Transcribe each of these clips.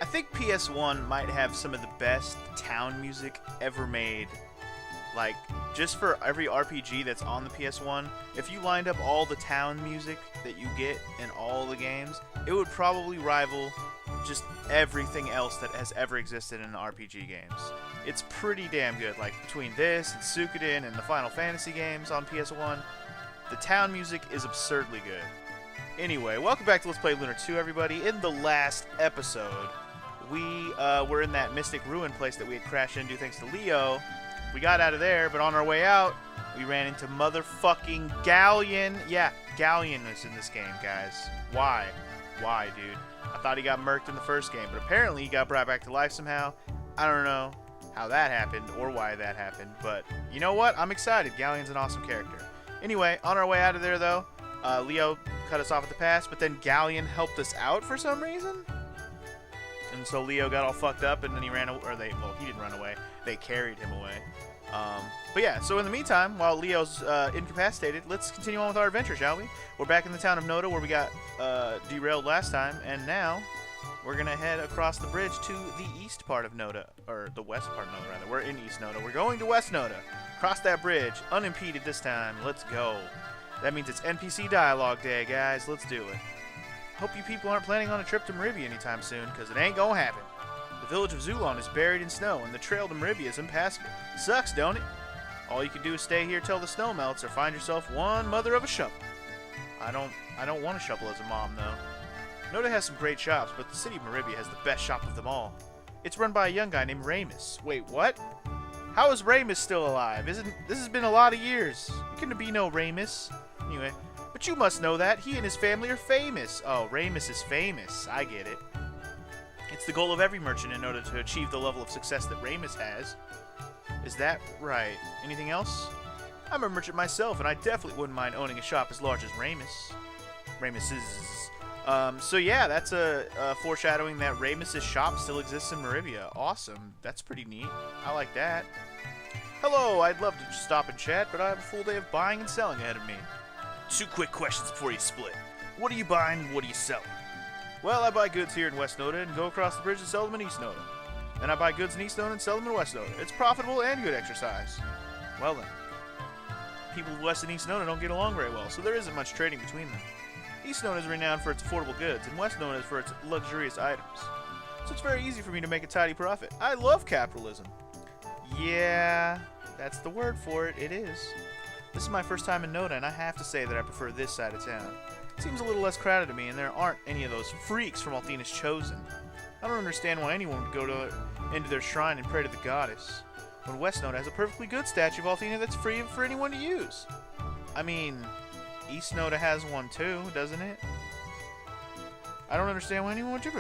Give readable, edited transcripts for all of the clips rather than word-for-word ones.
I think PS1 might have some of the best town music ever made. Like, just for every RPG that's on the PS1, if you lined up all the town music that you get in all the games, it would probably rival just everything else that has ever existed in the RPG games. It's pretty damn good. Like, between this and Suikoden and the Final Fantasy games on PS1, the town music is absurdly good. Anyway, welcome back to Let's Play Lunar 2, everybody. In the last episode, we were in that Mystic Ruin place that we had crashed into thanks to Leo. We got out of there, but on our way out, we ran into motherfucking Galleon. Yeah, Galleon was in this game, guys. Why? Why, dude? I thought he got murked in the first game, but apparently he got brought back to life somehow. I don't know how that happened or why that happened, but you know what? I'm excited. Galleon's an awesome character. Anyway, on our way out of there, though, Leo cut us off at the pass, but then Galleon helped us out for some reason. And so Leo got all fucked up, and then he ran away, or well, he didn't run away. They carried him away. But yeah, so in the meantime, while Leo's incapacitated, let's continue on with our adventure, shall we? We're back in the town of Noda, where we got derailed last time, and now we're gonna head across the bridge to the east part of Noda, or the west part of Noda, rather. We're in East Noda. We're going to West Noda. Cross that bridge, unimpeded this time. Let's go. That means it's NPC dialogue day, guys. Let's do it. Hope you people aren't planning on a trip to Meribia anytime soon, because it ain't gonna happen. The village of Zulon is buried in snow, and the trail to Meribia is impassable. Sucks, don't it? All you can do is stay here till the snow melts, or find yourself one mother of a shovel. I don't want a shovel as a mom, though. Noda has some great shops, but the city of Meribia has the best shop of them all. It's run by a young guy named Ramus. Wait, what? How is Ramus still alive? This has been a lot of years. There couldn't be no Ramus. Anyway, but you must know that. He and his family are famous. Oh, Ramus is famous. I get it. It's the goal of every merchant in order to achieve the level of success that Ramus has. Is that right? Anything else? I'm a merchant myself, and I definitely wouldn't mind owning a shop as large as Ramus. Ramus's. So yeah, that's a foreshadowing that Ramus's shop still exists in Meribia. Awesome. That's pretty neat. I like that. Hello, I'd love to just stop and chat, but I have a full day of buying and selling ahead of me. 2 quick questions before you split. What are you buying and what are you selling? Well, I buy goods here in West Noda and go across the bridge and sell them in East Noda. Then I buy goods in East Noda and sell them in West Noda. It's profitable and good exercise. Well then. People of West and East Noda don't get along very well, so there isn't much trading between them. East Noda is renowned for its affordable goods, and West Noda is for its luxurious items. So it's very easy for me to make a tidy profit. I love capitalism. Yeah, that's the word for it. It is. This is my first time in Noda, and I have to say that I prefer this side of town. It seems a little less crowded to me, and there aren't any of those freaks from Althena's Chosen. I don't understand why anyone would go into their shrine and pray to the goddess, when West Noda has a perfectly good statue of Althena that's free for anyone to use. I mean, East Noda has one too, doesn't it? I don't understand why anyone would do.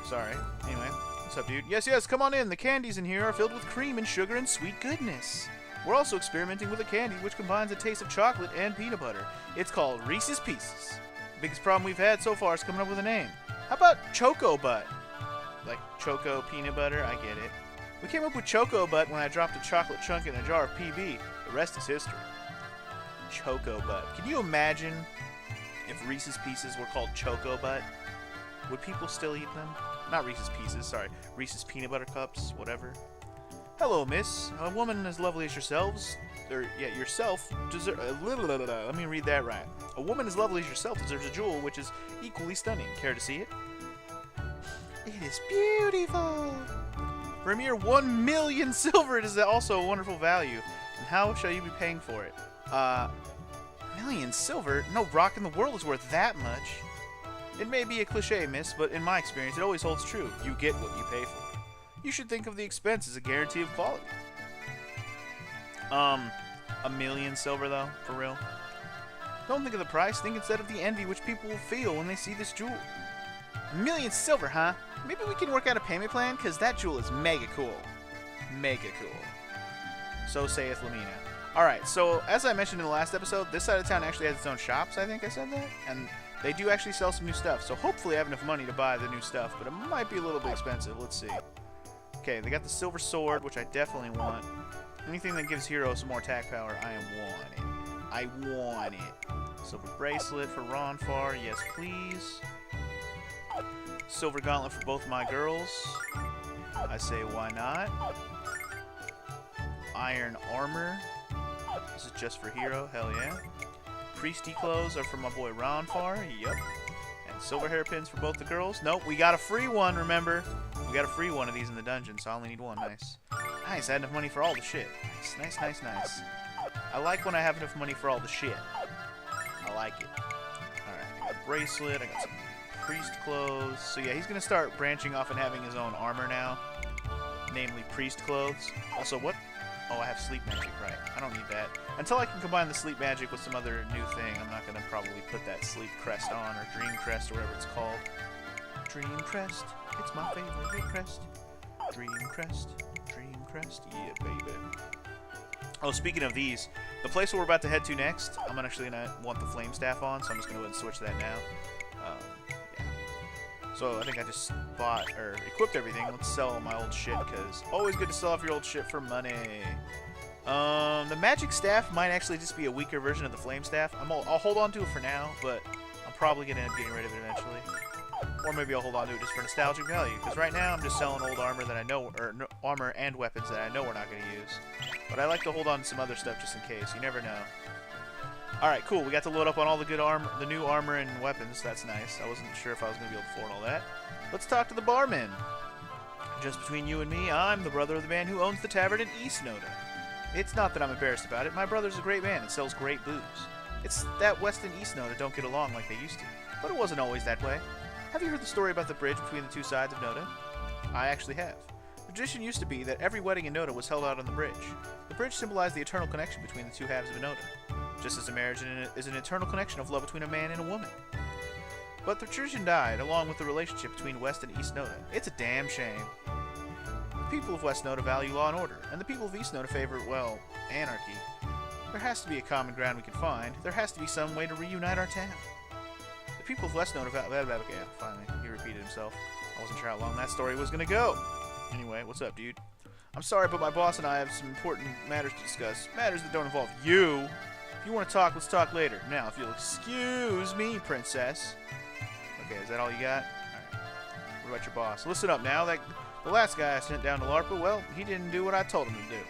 Sorry. Anyway, what's up, dude? Yes, come on in. The candies in here are filled with cream and sugar and sweet goodness. We're also experimenting with a candy which combines a taste of chocolate and peanut butter. It's called Reese's Pieces. The biggest problem we've had so far is coming up with a name. How about Choco Butt? Like Choco Peanut Butter? I get it. We came up with Choco Butt when I dropped a chocolate chunk in a jar of PB. The rest is history. Choco Butt. Can you imagine if Reese's Pieces were called Choco Butt? Would people still eat them? Not Reese's Pieces, sorry. Reese's Peanut Butter Cups, whatever. Hello, miss. A woman as lovely as yourselves, yourself, let me read that right. A woman as lovely as yourself deserves a jewel which is equally stunning. Care to see it? It is beautiful. For a mere 1 million silver, it is also a wonderful value. And how shall you be paying for it? 1 million silver? No rock in the world is worth that much. It may be a cliche, miss, but in my experience, it always holds true. You get what you pay for. You should think of the expense as a guarantee of quality. 1 million silver, though, for real. Don't think of the price. Think instead of the envy which people will feel when they see this jewel. 1 million silver, huh? Maybe we can work out a payment plan, because that jewel is mega cool. Mega cool. So saith Lamina. Alright, so as I mentioned in the last episode, this side of town actually has its own shops, I think I said that. And they do actually sell some new stuff, so hopefully I have enough money to buy the new stuff, but it might be a little bit expensive. Let's see. Okay, they got the silver sword, which I definitely want. Anything that gives heroes some more attack power, I want it. I want it. Silver bracelet for Ronfar, yes please. Silver gauntlet for both my girls. I say, why not? Iron armor. This is just for hero. Hell yeah. Priesty clothes are for my boy Ronfar. Yup. And silver hairpins for both the girls. Nope, we got a free one, remember? We got a free one of these in the dungeon, so I only need one. Nice. Nice, I had enough money for all the shit. Nice, nice, nice, nice. I like when I have enough money for all the shit. I like it. Alright, I got a bracelet, I got some priest clothes. So yeah, he's gonna start branching off and having his own armor now. Namely, priest clothes. Also, what? Oh, I have sleep magic, right. I don't need that. Until I can combine the sleep magic with some other new thing, I'm not gonna probably put that sleep crest on, or dream crest, or whatever it's called. Dream crest, it's my favorite crest. Dream crest, yeah, baby. Oh, speaking of these, the place where we're about to head to next, I'm actually gonna want the flame staff on, so I'm just gonna go ahead and switch that now. Yeah. So I think I just bought, or equipped everything. Let's sell my old shit, because always good to sell off your old shit for money. The magic staff might actually just be a weaker version of the flame staff. I'll hold on to it for now, but I'm probably gonna end up getting rid of it eventually. Or maybe I'll hold on to it just for nostalgic value, because right now I'm just selling old armor that I know, or armor and weapons that I know we're not going to use. But I like to hold on to some other stuff just in case. You never know. Alright, cool. We got to load up on all the good armor, the new armor and weapons. That's nice. I wasn't sure if I was going to be able to afford all that. Let's talk to the barman. Just between you and me, I'm the brother of the man who owns the tavern in East Noda. It's not that I'm embarrassed about it. My brother's a great man and sells great booze. It's that West and East Noda don't get along like they used to. But it wasn't always that way. Have you heard the story about the bridge between the two sides of Noda? I actually have. The tradition used to be that every wedding in Noda was held out on the bridge. The bridge symbolized the eternal connection between the two halves of Noda, just as a marriage is an eternal connection of love between a man and a woman. But the tradition died, along with the relationship between West and East Noda. It's a damn shame. The people of West Noda value law and order, and the people of East Noda favor, well, anarchy. There has to be a common ground we can find. There has to be some way to reunite our town. The people of West Noda okay, finally, he repeated himself. I wasn't sure how long that story was gonna go. Anyway, what's up, dude? I'm sorry, but my boss and I have some important matters to discuss. Matters that don't involve you. If you want to talk, let's talk later. Now, if you'll excuse me, princess. Okay, is that all you got? Alright. What about your boss? Listen up now. The last guy I sent down to LARPA, well, he didn't do what I told him to do.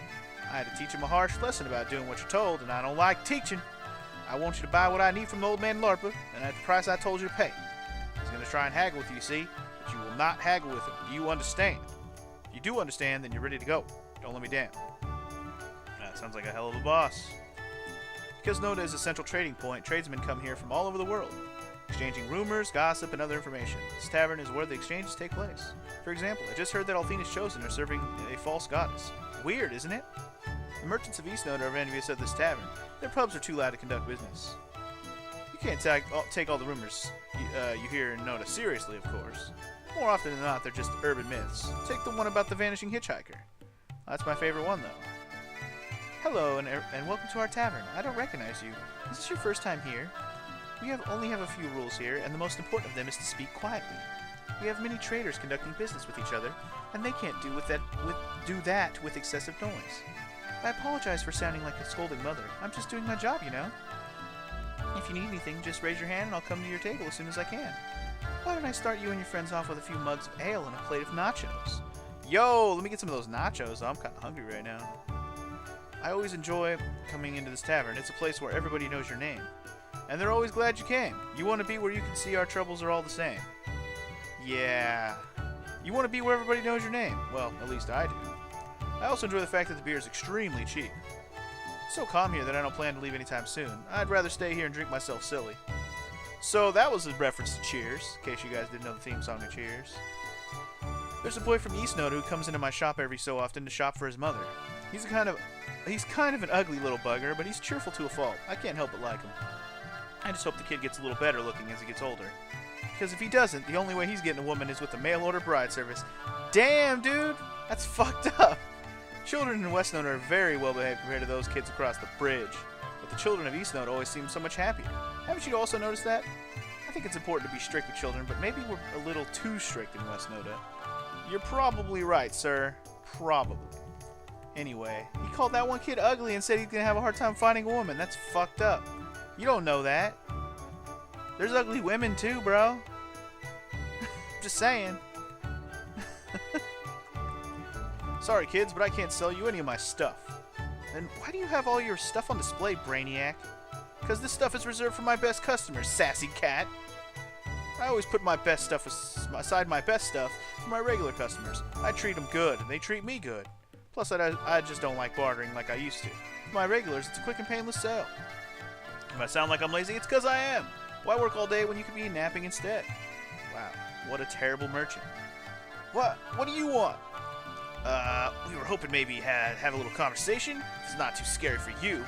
I had to teach him a harsh lesson about doing what you're told, and I don't like teaching. I want you to buy what I need from the old man LARPA, and at the price I told you to pay. He's going to try and haggle with you, see? But you will not haggle with him. Do you understand? If you do understand, then you're ready to go. Don't let me down. That sounds like a hell of a boss. Because Noda is a central trading point, tradesmen come here from all over the world, exchanging rumors, gossip, and other information. This tavern is where the exchanges take place. For example, I just heard that Althena's Chosen are serving a false goddess. Weird, isn't it? The merchants of East Noda are envious of this tavern. Their pubs are too loud to conduct business. You can't take all the rumors you hear in Noda seriously, of course. More often than not, they're just urban myths. Take the one about the vanishing hitchhiker. That's my favorite one, though. Hello, and welcome to our tavern. I don't recognize you. Is this your first time here? We only have a few rules here, and the most important of them is to speak quietly. We have many traders conducting business with each other, and they can't do that with excessive noise. I apologize for sounding like a scolding mother. I'm just doing my job, you know. If you need anything, just raise your hand and I'll come to your table as soon as I can. Why don't I start you and your friends off with a few mugs of ale and a plate of nachos? Yo, let me get some of those nachos. I'm kind of hungry right now. I always enjoy coming into this tavern. It's a place where everybody knows your name. And they're always glad you came. You want to be where you can see our troubles are all the same. Yeah. You want to be where everybody knows your name. Well, at least I do. I also enjoy the fact that the beer is extremely cheap. It's so calm here that I don't plan to leave anytime soon. I'd rather stay here and drink myself silly. So that was a reference to Cheers, in case you guys didn't know the theme song to Cheers. There's a boy from East Noda who comes into my shop every so often to shop for his mother. He's kind of an ugly little bugger, but he's cheerful to a fault. I can't help but like him. I just hope the kid gets a little better looking as he gets older. Because if he doesn't, the only way he's getting a woman is with a mail-order bride service. Damn, dude! That's fucked up! Children in West Noda are very well behaved compared to those kids across the bridge. But the children of East Noda always seem so much happier. Haven't you also noticed that? I think it's important to be strict with children, but maybe we're a little too strict in West Noda. You're probably right, sir. Probably. Anyway, he called that one kid ugly and said he's gonna have a hard time finding a woman. That's fucked up. You don't know that. There's ugly women too, bro. Just saying. Sorry, kids, but I can't sell you any of my stuff. And why do you have all your stuff on display, Brainiac? Because this stuff is reserved for my best customers, sassy cat. I always put my best stuff aside my best stuff for my regular customers. I treat them good, and they treat me good. Plus, I just don't like bartering like I used to. For my regulars, it's a quick and painless sale. If I sound like I'm lazy, it's because I am. Why work all day when you could be napping instead? Wow, what a terrible merchant. What do you want? We were hoping maybe have a little conversation, if it's not too scary for you.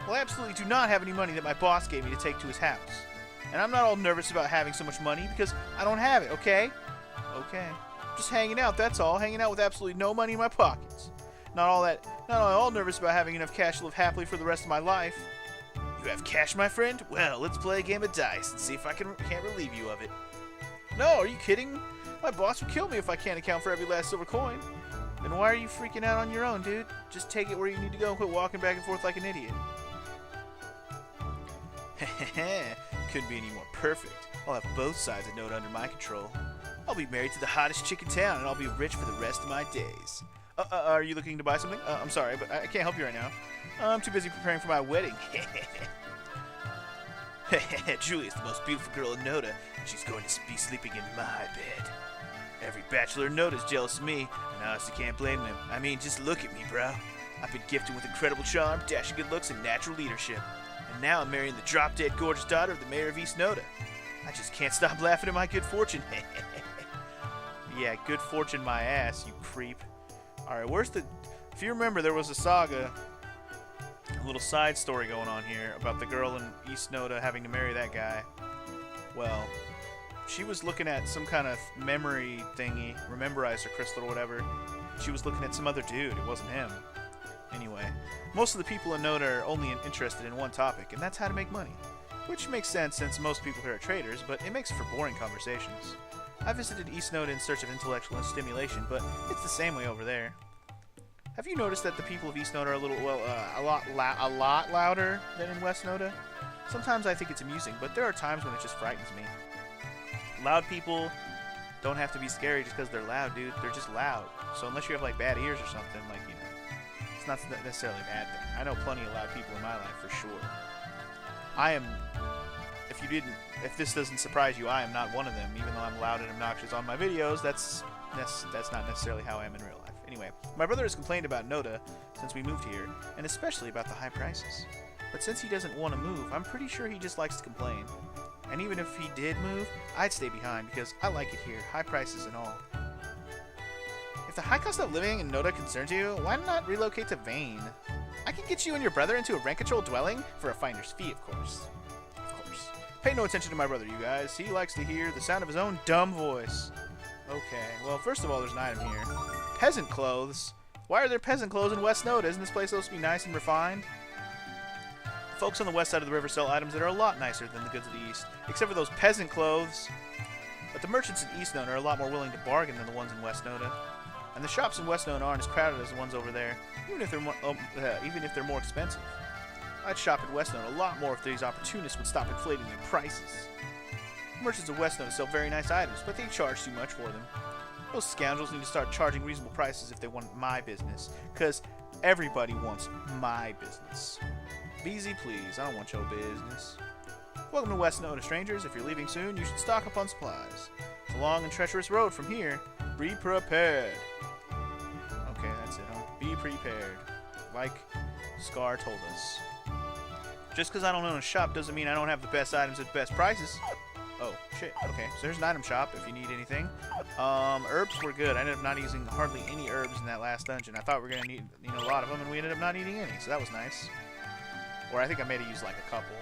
Well, I absolutely do not have any money that my boss gave me to take to his house. And I'm not all nervous about having so much money because I don't have it, okay? Okay. Just hanging out, that's all. Hanging out with absolutely no money in my pockets. Not all nervous about having enough cash to live happily for the rest of my life. You have cash, my friend? Well, let's play a game of dice and see if I can't relieve you of it. No, are you kidding? My boss would kill me if I can't account for every last silver coin. Then why are you freaking out on your own, dude? Just take it where you need to go and quit walking back and forth like an idiot. Couldn't be any more perfect. I'll have both sides of Noda under my control. I'll be married to the hottest chick in town, and I'll be rich for the rest of my days. Are you looking to buy something? I'm sorry, but I can't help you right now. I'm too busy preparing for my wedding. Julia's the most beautiful girl in Noda, and she's going to be sleeping in my bed. Every bachelor in Noda's jealous of me, and I honestly can't blame them. I mean, just look at me, bro. I've been gifted with incredible charm, dashing good looks, and natural leadership. And now I'm marrying the drop-dead gorgeous daughter of the mayor of East Noda. I just can't stop laughing at my good fortune. Yeah, good fortune my ass, you creep. Alright, if you remember, there was a saga, a little side story going on here about the girl in East Noda having to marry that guy. Well, she was looking at some kind of memory thingy, rememberizer crystal or whatever. She was looking at some other dude, it wasn't him. Anyway, most of the people in Noda are only interested in one topic, and that's how to make money. Which makes sense since most people here are traders, but it makes for boring conversations. I visited East Noda in search of intellectual stimulation, but it's the same way over there. Have you noticed that the people of East Noda are a lot louder than in West Noda? Sometimes I think it's amusing, but there are times when it just frightens me. Loud people don't have to be scary just because they're loud, dude. They're just loud. So unless you have like bad ears or something, like, you know, it's not necessarily a bad thing. I know plenty of loud people in my life for sure. If this doesn't surprise you, I am not one of them. Even though I'm loud and obnoxious on my videos, that's not necessarily how I am in real life. Anyway, my brother has complained about Noda since we moved here, and especially about the high prices. But since he doesn't want to move, I'm pretty sure he just likes to complain. And even if he did move, I'd stay behind because I like it here, high prices and all. If the high cost of living in Noda concerns you, why not relocate to Vane? I can get you and your brother into a rent-controlled dwelling for a finder's fee, of course. Pay no attention to my brother, you guys. He likes to hear the sound of his own dumb voice. Okay, well, first of all, there's an item here. Peasant clothes? Why are there peasant clothes in West Noda? Isn't this place supposed to be nice and refined? The folks on the west side of the river sell items that are a lot nicer than the goods of the east, except for those peasant clothes. But the merchants in East Noda are a lot more willing to bargain than the ones in West Noda. And the shops in West Noda aren't as crowded as the ones over there, even if they're more expensive. I'd shop in West Noda a lot more if these opportunists would stop inflating their prices. Merchants of West Noda sell very nice items, but they charge too much for them. Those scoundrels need to start charging reasonable prices if they want my business, because everybody wants my business. Beezy, please, I don't want your business. Welcome to West Noda, strangers. If you're leaving soon, you should stock up on supplies. It's a long and treacherous road from here. Be prepared. Okay, that's it, huh? Be prepared. Like Scar told us. Just because I don't own a shop doesn't mean I don't have the best items at the best prices. Oh, shit. Okay, so there's an item shop if you need anything. Herbs were good. I ended up not using hardly any herbs in that last dungeon. I thought we were going to need a lot of them, and we ended up not eating any, so that was nice. Or I think I may have used like a couple.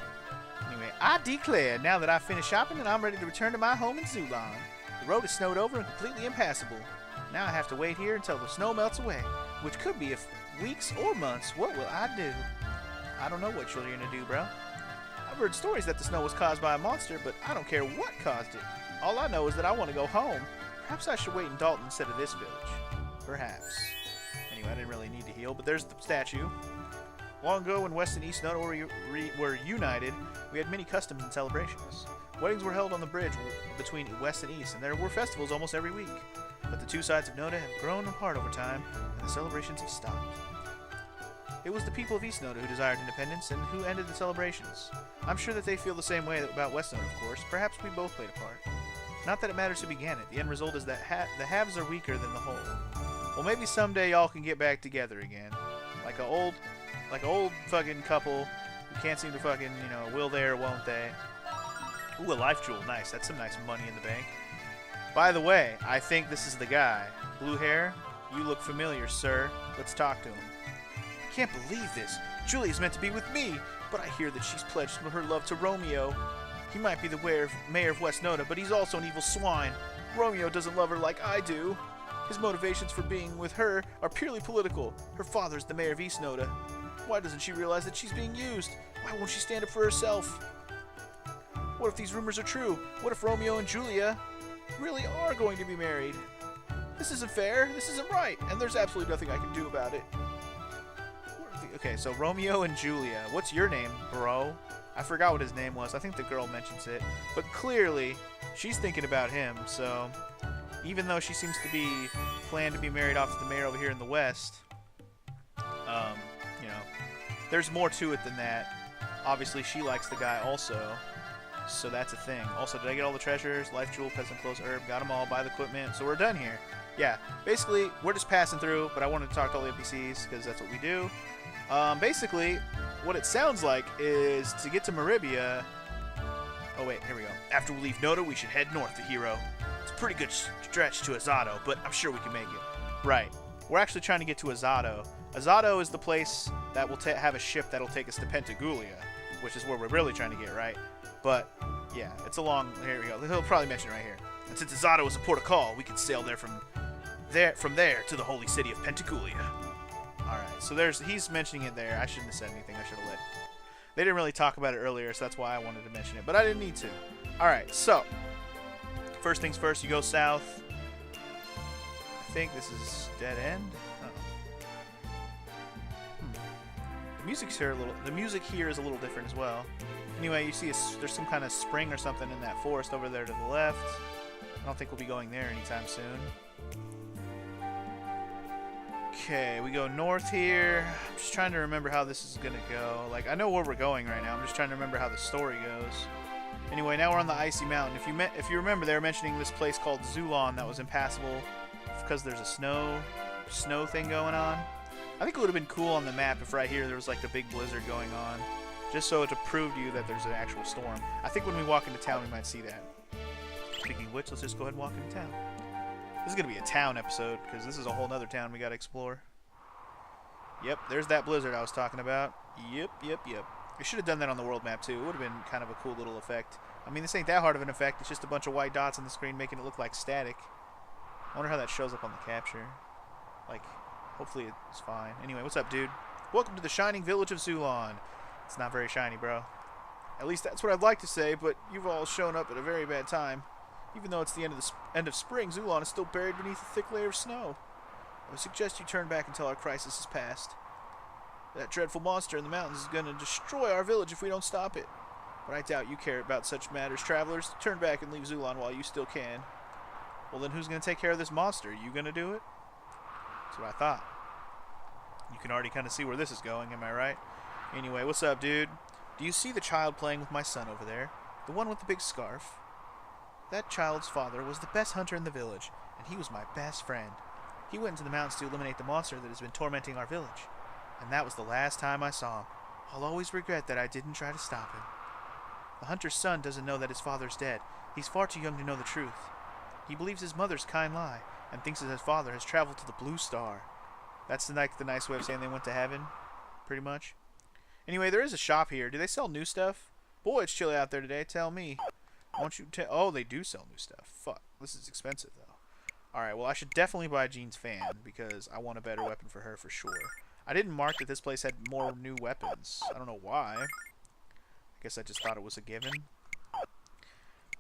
Anyway, I declare, now that I've finished shopping and I'm ready to return to my home in Zulon. The road is snowed over and completely impassable. Now I have to wait here until the snow melts away, which could be weeks or months. What will I do? I don't know what you're going to do, bro. I've heard stories that the snow was caused by a monster, but I don't care what caused it. All I know is that I want to go home. Perhaps I should wait in Dalton instead of this village. Perhaps. Anyway, I didn't really need to heal, but there's the statue. Long ago, when West and East Noda were united, we had many customs and celebrations. Weddings were held on the bridge between west and east, and there were festivals almost every week. But the two sides of Noda have grown apart over time, and the celebrations have stopped. It was the people of East Noda who desired independence and who ended the celebrations. I'm sure that they feel the same way about West Noda, of course. Perhaps we both played a part. Not that it matters who began it. The end result is that the halves are weaker than the whole. Well, maybe someday y'all can get back together again. Like a old fucking couple who can't seem to fucking, will they or won't they. Ooh, a life jewel. Nice. That's some nice money in the bank. By the way, I think this is the guy. Blue hair? You look familiar, sir. Let's talk to him. I can't believe this. Julia's meant to be with me, but I hear that she's pledged her love to Romeo. He might be the mayor of West Noda, but he's also an evil swine. Romeo doesn't love her like I do. His motivations for being with her are purely political. Her father's the mayor of East Noda. Why doesn't she realize that she's being used? Why won't she stand up for herself? What if these rumors are true? What if Romeo and Julia really are going to be married? This isn't fair. This isn't right. And there's absolutely nothing I can do about it. Okay, so Romeo and Julia. What's your name, bro? I forgot what his name was. I think the girl mentions it. But clearly, she's thinking about him, so even though she seems to be planned to be married off to the mayor over here in the West, there's more to it than that. Obviously, she likes the guy also, so that's a thing. Also, did I get all the treasures? Life jewel, peasant clothes, herb, got them all, buy the equipment, so we're done here. Yeah, basically, we're just passing through, but I wanted to talk to all the NPCs, because that's what we do. Basically, what it sounds like is to get to Maribia. Oh wait, here we go. After we leave Noda, we should head north to Hero. It's a pretty good stretch to Azado, but I'm sure we can make it. Right. We're actually trying to get to Azado. Azado is the place that will have a ship that'll take us to Pentaguglia, which is where we're really trying to get, right? But, yeah, it's a long... Here we go. He'll probably mention it right here. And since Azado is a port of call, we can sail there from there to the holy city of Pentaguglia. Alright, so he's mentioning it there. I shouldn't have said anything. I should have let... They didn't really talk about it earlier, so that's why I wanted to mention it. But I didn't need to. Alright, so... First things first, you go south. I think this is dead end. The music here is a little different as well. Anyway, you see there's some kind of spring or something in that forest over there to the left. I don't think we'll be going there anytime soon. Okay, we go north here. I'm just trying to remember how this is gonna go. Like, I know where we're going right now. I'm just trying to remember how the story goes. Anyway, now we're on the icy mountain. If you remember, they were mentioning this place called Zulon that was impassable because there's a snow thing going on. I think it would have been cool on the map if right here there was like a big blizzard going on, just so to prove to you that there's an actual storm. I think when we walk into town, we might see that. Speaking of which, let's just go ahead and walk into town. This is going to be a town episode, because this is a whole nother town we got to explore. Yep, there's that blizzard I was talking about. Yep. I should have done that on the world map, too. It would have been kind of a cool little effect. I mean, this ain't that hard of an effect. It's just a bunch of white dots on the screen making it look like static. I wonder how that shows up on the capture. Like, hopefully it's fine. Anyway, what's up, dude? Welcome to the shining village of Zulon. It's not very shiny, bro. At least that's what I'd like to say, but you've all shown up at a very bad time. Even though it's the end of spring, Zulon is still buried beneath a thick layer of snow. I would suggest you turn back until our crisis is past. That dreadful monster in the mountains is going to destroy our village if we don't stop it. But I doubt you care about such matters, travelers. Turn back and leave Zulon while you still can. Well, then who's going to take care of this monster? You going to do it? That's what I thought. You can already kind of see where this is going, am I right? Anyway, what's up, dude? Do you see the child playing with my son over there? The one with the big scarf? That child's father was the best hunter in the village, and he was my best friend. He went into the mountains to eliminate the monster that has been tormenting our village. And that was the last time I saw him. I'll always regret that I didn't try to stop him. The hunter's son doesn't know that his father's dead. He's far too young to know the truth. He believes his mother's kind lie, and thinks that his father has traveled to the Blue Star. That's the nice way of saying they went to heaven, pretty much. Anyway, there is a shop here. Do they sell new stuff? Boy, it's chilly out there today. Tell me. Won't you oh, they do sell new stuff. Fuck. This is expensive, though. Alright, well, I should definitely buy Jean's fan, because I want a better weapon for her for sure. I didn't mark that this place had more new weapons. I don't know why. I guess I just thought it was a given.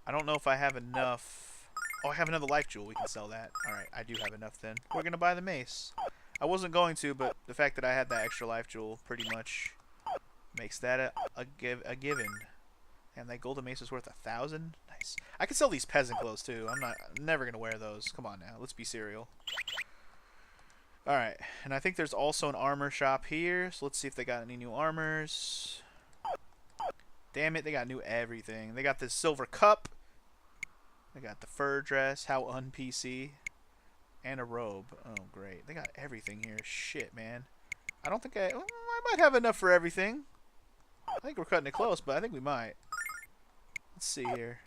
I don't know if I have enough. Oh, I have another life jewel. We can sell that. Alright, I do have enough then. We're going to buy the mace. I wasn't going to, but the fact that I had that extra life jewel pretty much makes that a given. And that golden mace is worth 1,000. Nice. I can sell these peasant clothes too. I'm never gonna wear those. Come on now, let's be serial. All right, and I think there's also an armor shop here. So let's see if they got any new armors. Damn it, they got new everything. They got this silver cup. They got the fur dress. How un-PC. And a robe. Oh, great. They got everything here. Shit, man. I don't think I might have enough for everything. I think we're cutting it close, but I think we might. Let's see here.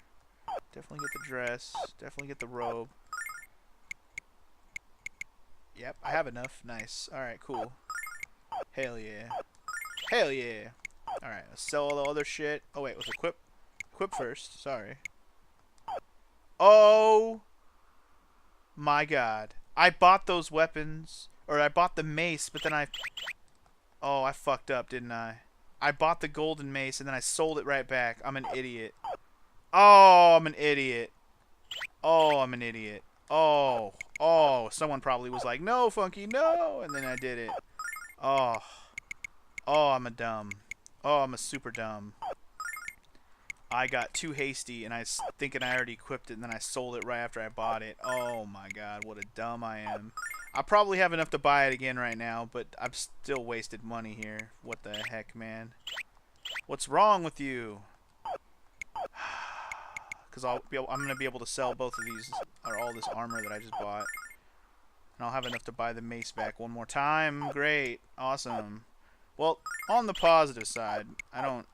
Definitely get the dress. Definitely get the robe. Yep, I have enough. Nice. Alright, cool. Hell yeah. Hell yeah. Alright, let's sell all the other shit. Oh, wait, let's equip. Equip first. Sorry. Oh my god. I bought those weapons. Or I bought the mace, but then oh, I fucked up, didn't I? I bought the golden mace, and then I sold it right back. I'm an idiot. Oh, I'm an idiot. Oh, I'm an idiot. Oh. Oh, someone probably was like, no, Funky, no. And then I did it. Oh. Oh, I'm a dumb. Oh, I'm a super dumb. I got too hasty, and I was thinking I already equipped it, and then I sold it right after I bought it. Oh, my God. What a dumb I am. I probably have enough to buy it again right now, but I've still wasted money here. What the heck, man? What's wrong with you? Because I'm going to be able to sell both of these, or all this armor that I just bought. And I'll have enough to buy the mace back one more time. Great. Awesome. Well, on the positive side, I don't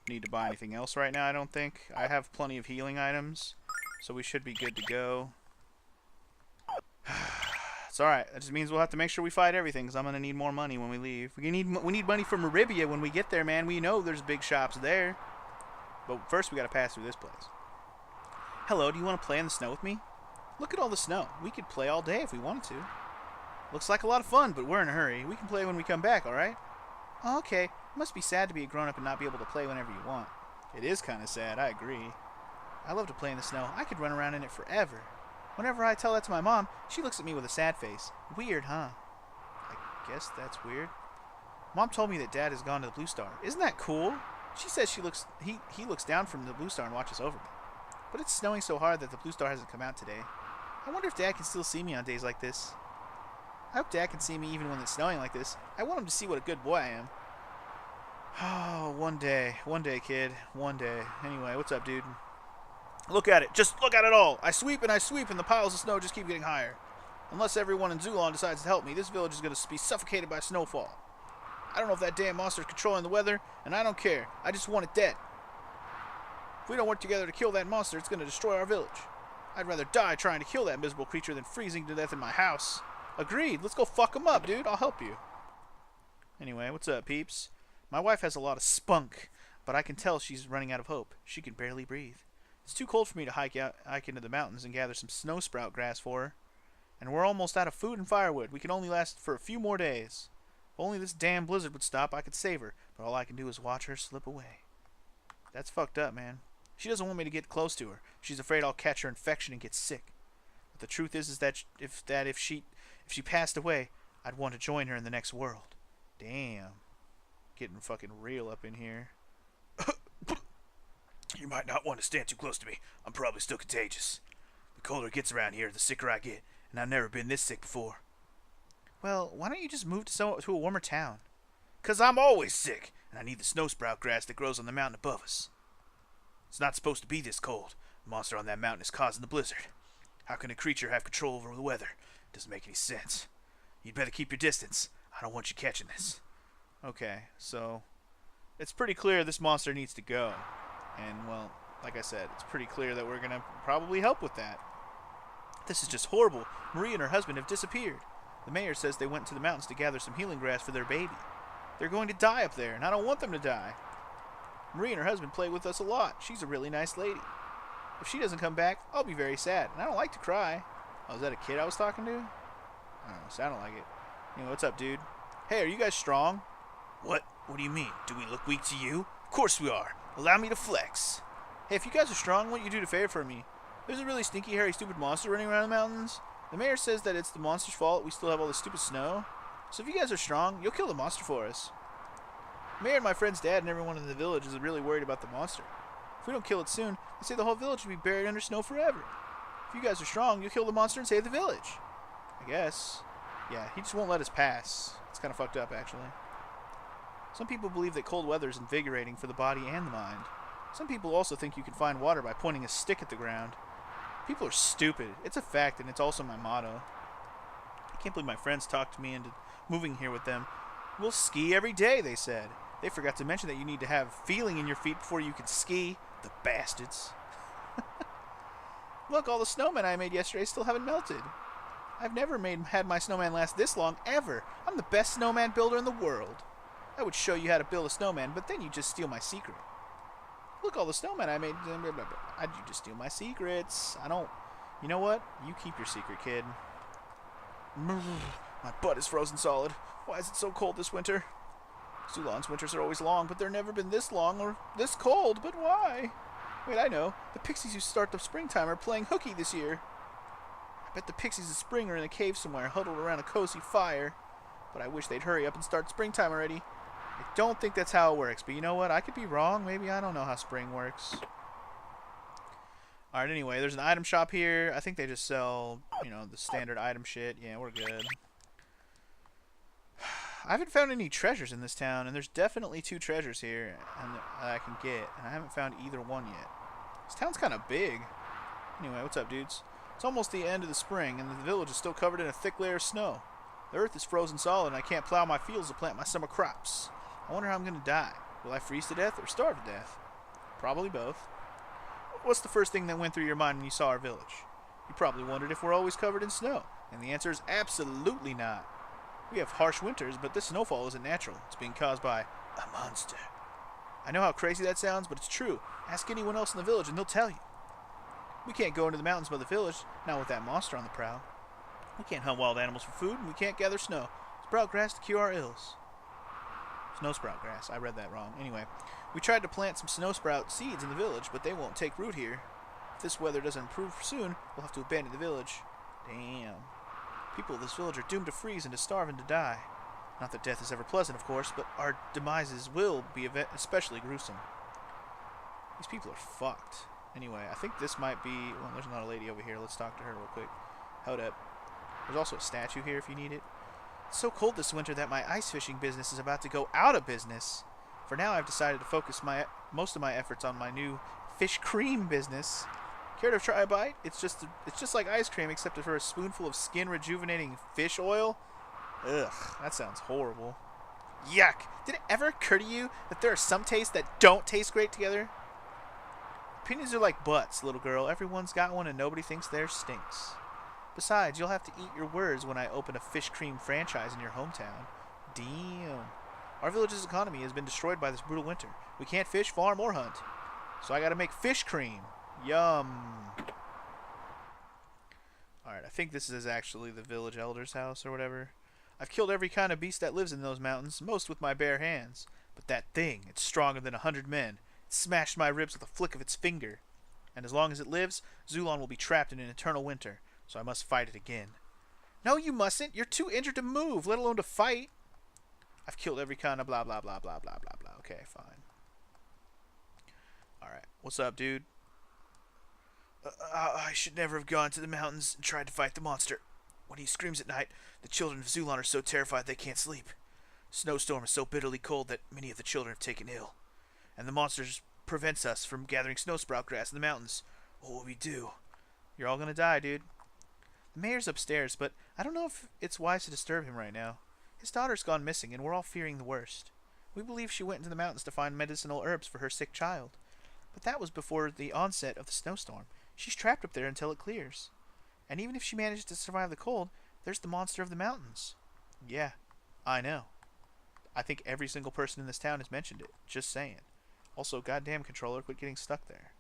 need to buy anything else right now, I don't think. I have plenty of healing items, so we should be good to go. It's alright. That just means we'll have to make sure we fight everything, because I'm going to need more money when we leave. We need money from Maribia when we get there, man. We know there's big shops there. But first we got to pass through this place. Hello, do you want to play in the snow with me? Look at all the snow. We could play all day if we wanted to. Looks like a lot of fun, but we're in a hurry. We can play when we come back, alright? Oh, okay. It must be sad to be a grown-up and not be able to play whenever you want. It is kind of sad, I agree. I love to play in the snow. I could run around in it forever. Whenever I tell that to my mom, she looks at me with a sad face. Weird, huh? I guess that's weird. Mom told me that Dad has gone to the Blue Star. Isn't that cool? She says he looks down from the Blue Star and watches over me. But it's snowing so hard that the Blue Star hasn't come out today. I wonder if Dad can still see me on days like this. I hope Dad can see me even when it's snowing like this. I want him to see what a good boy I am. Oh, one day, kid. One day. Anyway, what's up, dude? Look at it. Just look at it all. I sweep, and the piles of snow just keep getting higher. Unless everyone in Zulon decides to help me, this village is going to be suffocated by snowfall. I don't know if that damn monster is controlling the weather, and I don't care. I just want it dead. If we don't work together to kill that monster, it's going to destroy our village. I'd rather die trying to kill that miserable creature than freezing to death in my house. Agreed. Let's go fuck him up, dude. I'll help you. Anyway, what's up, peeps? My wife has a lot of spunk, but I can tell she's running out of hope. She can barely breathe. It's too cold for me to hike into the mountains and gather some snow sprout grass for her. And we're almost out of food and firewood. We can only last for a few more days. If only this damn blizzard would stop, I could save her. But all I can do is watch her slip away. That's fucked up, man. She doesn't want me to get close to her. She's afraid I'll catch her infection and get sick. But the truth is that if she passed away, I'd want to join her in the next world. Damn. Getting fucking real up in here. You might not want to stand too close to me. I'm probably still contagious. The colder it gets around here, the sicker I get. And I've never been this sick before. Well, why don't you just move to a warmer town? 'Cause I'm always sick, and I need the snow sprout grass that grows on the mountain above us. It's not supposed to be this cold. The monster on that mountain is causing the blizzard. How can a creature have control over the weather? It doesn't make any sense. You'd better keep your distance. I don't want you catching this. Okay, so it's pretty clear this monster needs to go. And, well, like I said, it's pretty clear that we're going to probably help with that. This is just horrible. Marie and her husband have disappeared. The mayor says they went to the mountains to gather some healing grass for their baby. They're going to die up there, and I don't want them to die. Marie and her husband play with us a lot. She's a really nice lady. If she doesn't come back, I'll be very sad, and I don't like to cry. Oh, is that a kid I was talking to? I don't know, sounded like it. Anyway, what's up, dude? Hey, are you guys strong? What? What do you mean? Do we look weak to you? Of course we are. Allow me to flex. Hey, if you guys are strong, what you do to favor for me? There's a really stinky, hairy, stupid monster running around the mountains. The mayor says that it's the monster's fault we still have all this stupid snow. So if you guys are strong, you'll kill the monster for us. Mayor and my friend's dad and everyone in the village is really worried about the monster. If we don't kill it soon, they say the whole village will be buried under snow forever. If you guys are strong, you'll kill the monster and save the village. I guess. Yeah, he just won't let us pass. It's kind of fucked up, actually. Some people believe that cold weather is invigorating for the body and the mind. Some people also think you can find water by pointing a stick at the ground. People are stupid. It's a fact, and it's also my motto. I can't believe my friends talked me into moving here with them. We'll ski every day, they said. They forgot to mention that you need to have feeling in your feet before you can ski. The bastards. Look, all the snowmen I made yesterday still haven't melted. I've never had my snowman last this long, ever. I'm the best snowman builder in the world. I would show you how to build a snowman, but then you'd just steal my secret. Look, all the snowmen I made. You just steal my secrets. I don't. You know what? You keep your secret, kid. My butt is frozen solid. Why is it so cold this winter? Zulon's winters are always long, but they've never been this long or this cold. But why? Wait, I know. The pixies who start the springtime are playing hooky this year. I bet the pixies of spring are in a cave somewhere, huddled around a cozy fire. But I wish they'd hurry up and start springtime already. I don't think that's how it works, but you know what? I could be wrong. Maybe I don't know how spring works. Alright, anyway, there's an item shop here. I think they just sell, you know, the standard item shit. Yeah, we're good. I haven't found any treasures in this town, and there's definitely 2 treasures here that I can get, and I haven't found either one yet. This town's kind of big. Anyway, what's up, dudes? It's almost the end of the spring, and the village is still covered in a thick layer of snow. The earth is frozen solid, and I can't plow my fields to plant my summer crops. I wonder how I'm going to die. Will I freeze to death or starve to death? Probably both. What's the first thing that went through your mind when you saw our village? You probably wondered if we're always covered in snow, and the answer is absolutely not. We have harsh winters, but this snowfall isn't natural. It's being caused by a monster. I know how crazy that sounds, but it's true. Ask anyone else in the village and they'll tell you. We can't go into the mountains by the village, not with that monster on the prowl. We can't hunt wild animals for food, and we can't gather snow. Sprout grass to cure our ills. Snow sprout grass. I read that wrong. Anyway, we tried to plant some snow sprout seeds in the village, but they won't take root here. If this weather doesn't improve soon, we'll have to abandon the village. Damn. People of this village are doomed to freeze and to starve and to die. Not that death is ever pleasant, of course, but our demises will be especially gruesome. These people are fucked. Anyway, I think this might be... Well, there's not a lady over here. Let's talk to her real quick. Hold up. There's also a statue here if you need it. It's so cold this winter that my ice fishing business is about to go out of business. For now, I've decided to focus most of my efforts on my new fish cream business. Care to try a bite? It's just like ice cream, except for a spoonful of skin-rejuvenating fish oil. Ugh, that sounds horrible. Yuck! Did it ever occur to you that there are some tastes that don't taste great together? Opinions are like butts, little girl. Everyone's got one and nobody thinks theirs stinks. Besides, you'll have to eat your words when I open a fish cream franchise in your hometown. Damn. Our village's economy has been destroyed by this brutal winter. We can't fish, farm, or hunt. So I gotta make fish cream. Yum. Alright, I think this is actually the village elder's house or whatever. I've killed every kind of beast that lives in those mountains, most with my bare hands. But that thing, it's stronger than 100 men. It smashed my ribs with a flick of its finger. And as long as it lives, Zulon will be trapped in an eternal winter. So I must fight it again. No, you mustn't. You're too injured to move, let alone to fight. I've killed every kind of blah, blah, blah, blah, blah, blah, blah. Okay, fine. Alright, what's up, dude? I should never have gone to the mountains and tried to fight the monster. When he screams at night, the children of Zulon are so terrified they can't sleep. Snowstorm is so bitterly cold that many of the children have taken ill. And the monster prevents us from gathering snow sprout grass in the mountains. What will we do? You're all gonna die, dude. The mayor's upstairs, but I don't know if it's wise to disturb him right now. His daughter's gone missing, and we're all fearing the worst. We believe she went into the mountains to find medicinal herbs for her sick child. But that was before the onset of the snowstorm. She's trapped up there until it clears. And even if she manages to survive the cold, there's the monster of the mountains. Yeah, I know. I think every single person in this town has mentioned it. Just saying. Also, goddamn controller, quit getting stuck there.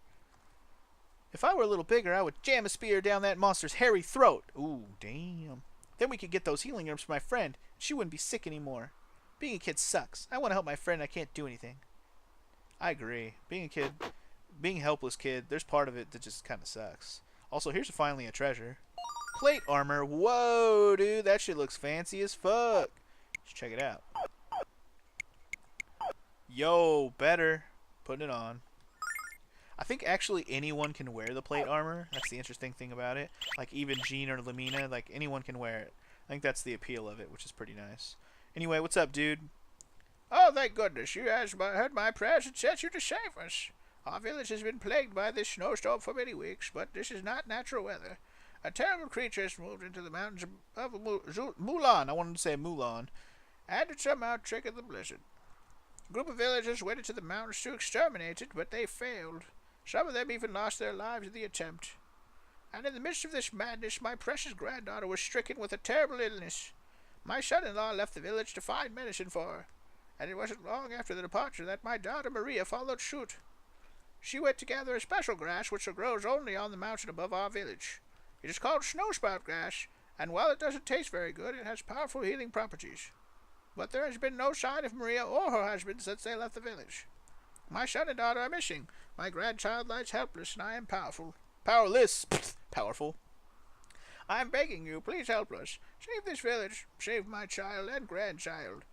If I were a little bigger, I would jam a spear down that monster's hairy throat. Ooh, damn. Then we could get those healing herbs for my friend. She wouldn't be sick anymore. Being a kid sucks. I want to help my friend. I can't do anything. I agree. Being a helpless kid, there's part of it that just kind of sucks. Also, here's finally a treasure. Plate armor. Whoa, dude. That shit looks fancy as fuck. Let's check it out. Yo, better. Putting it on. I think actually anyone can wear the plate armor. That's the interesting thing about it. Like even Jean or Lamina, like anyone can wear it. I think that's the appeal of it, which is pretty nice. Anyway, what's up, dude? Oh, thank goodness. You has heard my prayers and sent you to save us. Our village has been plagued by this snowstorm for many weeks, but this is not natural weather. A terrible creature has moved into the mountains of Mulan. I wanted to say Mulan. And it somehow triggered the blizzard. A group of villagers went into the mountains to exterminate it, but they failed. Some of them even lost their lives in the attempt. And in the midst of this madness, my precious granddaughter was stricken with a terrible illness. My son-in-law left the village to find medicine for her, and it wasn't long after the departure that my daughter Maria followed suit. She went to gather a special grass which grows only on the mountain above our village. It is called snowspout grass, and while it doesn't taste very good, it has powerful healing properties. But there has been no sign of Maria or her husband since they left the village. My son and daughter are missing. My grandchild lies helpless, and I am powerless. Powerful. I am begging you, please help us. Save this village. Save my child and grandchild.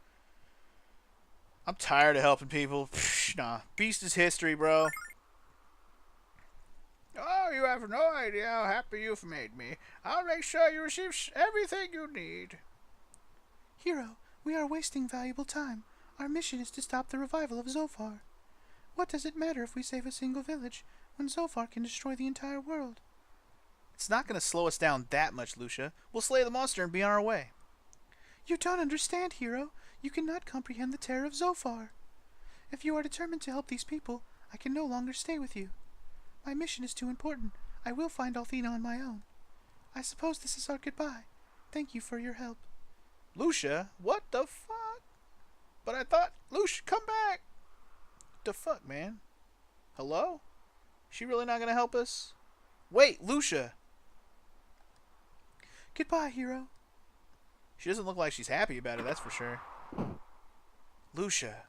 I'm tired of helping people. Nah. Beast is history, bro. Oh, you have no idea how happy you've made me. I'll make sure you receive everything you need. Hero, we are wasting valuable time. Our mission is to stop the revival of Zophar. What does it matter if we save a single village, when Zophar can destroy the entire world? It's not going to slow us down that much, Lucia. We'll slay the monster and be on our way. You don't understand, Hero. You cannot comprehend the terror of Zophar. If you are determined to help these people, I can no longer stay with you. My mission is too important. I will find Althena on my own. I suppose this is our goodbye. Thank you for your help. Lucia? What the fuck? But I thought... Lucia, come back! What the fuck, man? Hello? She really not gonna help us? Wait, Lucia! Goodbye, Hero. She doesn't look like she's happy about it, that's for sure. Lucia.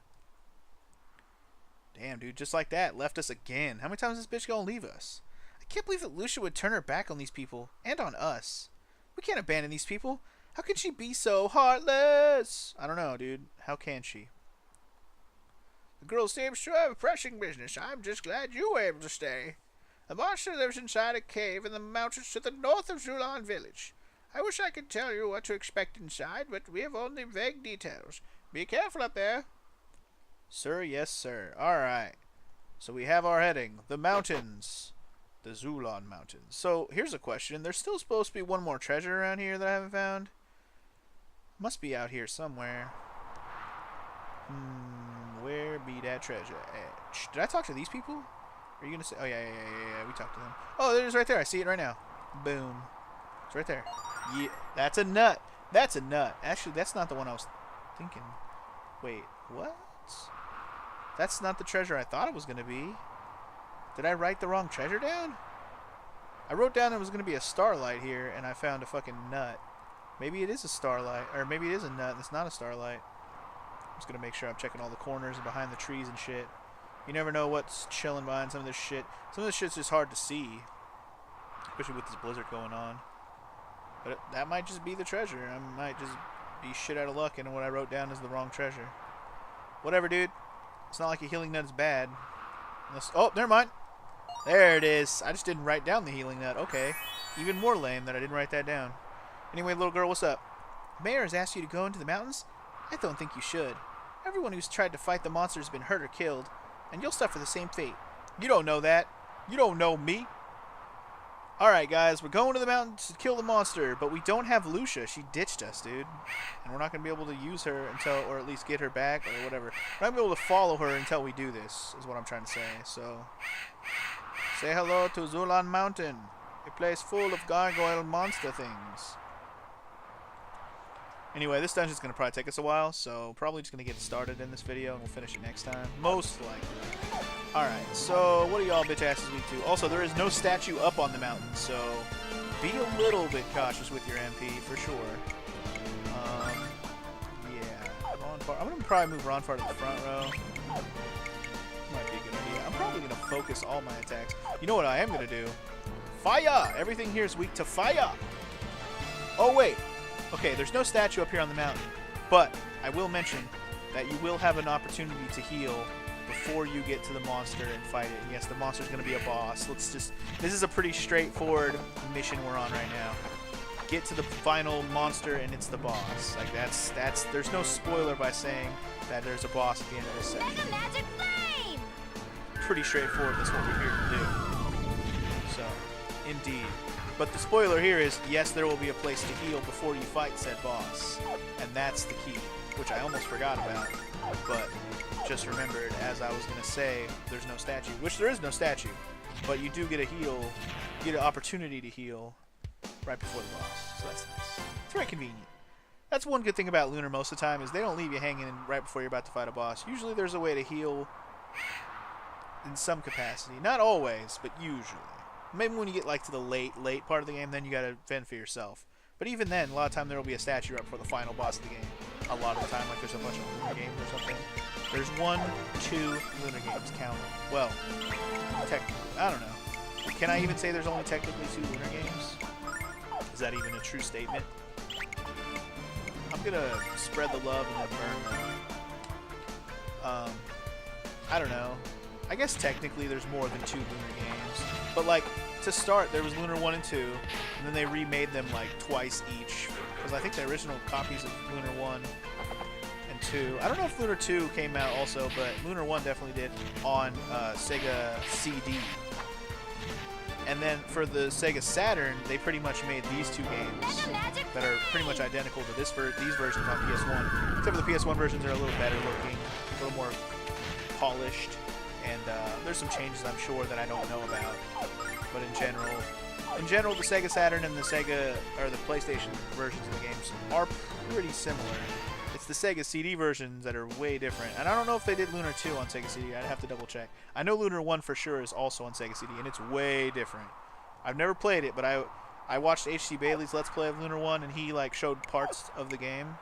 Damn, dude, just like that, left us again. How many times is this bitch gonna leave us? I can't believe that Lucia would turn her back on these people, and on us. We can't abandon these people. How can she be so heartless? I don't know, dude. How can she? The girl seems to have a pressing business. I'm just glad you were able to stay. The monster lives inside a cave in the mountains to the north of Zulan village. I wish I could tell you what to expect inside, but we have only vague details. Be careful up there. Sir, yes, sir. Alright. So we have our heading. The mountains. The Zulan mountains. So, here's a question. There's still supposed to be one more treasure around here that I haven't found. Must be out here somewhere. Where be that treasure at? Did I talk to these people? Are you gonna say... Oh, yeah. We talked to them. Oh, there it is right there. I see it right now. Boom. It's right there. Yeah, that's a nut. That's a nut. Actually, that's not the one I was thinking. Wait, what? That's not the treasure I thought it was going to be. Did I write the wrong treasure down? I wrote down it was going to be a starlight here, and I found a fucking nut. Maybe it is a starlight, or maybe it is a nut, and it's not a starlight. I'm just going to make sure I'm checking all the corners and behind the trees and shit. You never know what's chilling behind some of this shit. Some of this shit's just hard to see. Especially with this blizzard going on. But that might just be the treasure. I might just be shit out of luck and what I wrote down is the wrong treasure. Whatever, dude. It's not like a healing nut is bad. Unless, oh, never mind. There it is. I just didn't write down the healing nut. Okay. Even more lame that I didn't write that down. Anyway, little girl, what's up? Mayor has asked you to go into the mountains? I don't think you should. Everyone who's tried to fight the monster has been hurt or killed, and you'll suffer the same fate. You don't know that. You don't know me. Alright, guys, we're going to the mountains to kill the monster, but we don't have Lucia. She ditched us, dude. And we're not going to be able to use her until, or at least get her back, or whatever. We're not going to be able to follow her until we do this, is what I'm trying to say. So, say hello to Zulan Mountain, a place full of gargoyle monster things. Anyway, this dungeon's going to probably take us a while, so probably just going to get started in this video, and we'll finish it next time. Most likely. Alright, so what are y'all bitch asses weak to? Also, there is no statue up on the mountain, so be a little bit cautious with your MP, for sure. Yeah. I'm going to probably move Ronfar to the front row. Might be a good idea. I'm probably going to focus all my attacks. You know what I am going to do? Fire! Everything here is weak to fire! Oh, wait. Okay, there's no statue up here on the mountain, but I will mention that you will have an opportunity to heal before you get to the monster and fight it. And yes, the monster's going to be a boss. This is a pretty straightforward mission we're on right now. Get to the final monster and it's the boss. Like there's no spoiler by saying that there's a boss at the end of this section. Like a magic flame! Pretty straightforward, that's what we're here to do. So, indeed. But the spoiler here is, yes, there will be a place to heal before you fight said boss. And that's the key, which I almost forgot about, but just remembered as I was going to say there's no statue, which there is no statue, but you do get a heal, you get an opportunity to heal right before the boss, so that's nice. It's very convenient. That's one good thing about Lunar most of the time, is they don't leave you hanging right before you're about to fight a boss. Usually there's a way to heal in some capacity. Not always, but usually. Maybe when you get like to the late part of the game, then you gotta fend for yourself. But even then, a lot of time there will be a statue right before the final boss of the game. A lot of the time, like there's a bunch of Lunar games or something. There's 1, 2 Lunar games, count them. Well, technically, I don't know. Can I even say there's only technically 2 Lunar games? Is that even a true statement? I'm gonna spread the love and then burn them. I don't know. I guess technically there's more than 2 Lunar games. But like, to start, there was Lunar 1 and 2, and then they remade them like twice each. Because I think the original copies of Lunar 1 and 2, I don't know if Lunar 2 came out also, but Lunar 1 definitely did on Sega CD. And then for the Sega Saturn, they pretty much made these 2 games that are pretty much identical to these versions on PS1. Except for the PS1 versions are a little better looking, a little more polished, and there's some changes I'm sure that I don't know about. But in general, the Sega Saturn and the PlayStation versions of the games are pretty similar. It's the Sega CD versions that are way different. And I don't know if they did Lunar 2 on Sega CD. I'd have to double check. I know Lunar 1 for sure is also on Sega CD, and it's way different. I've never played it, but I watched H.C. Bailey's Let's Play of Lunar 1, and he like showed parts of the game.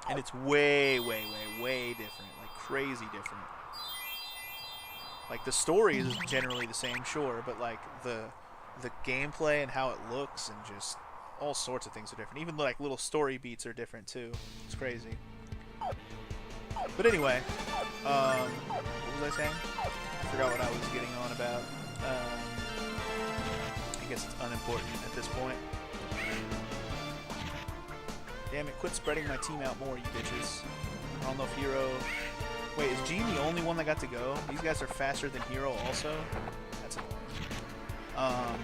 And it's way different. Like crazy different. Like the story is generally the same, sure, but like the gameplay and how it looks and just all sorts of things are different. Even like little story beats are different too. It's crazy. But anyway, what was I saying? I forgot what I was getting on about. I guess it's unimportant at this point. Damn it, quit spreading my team out more, you bitches. I don't know if Hero... Wait, is Gene the only one that got to go? These guys are faster than Hero also? That's annoying.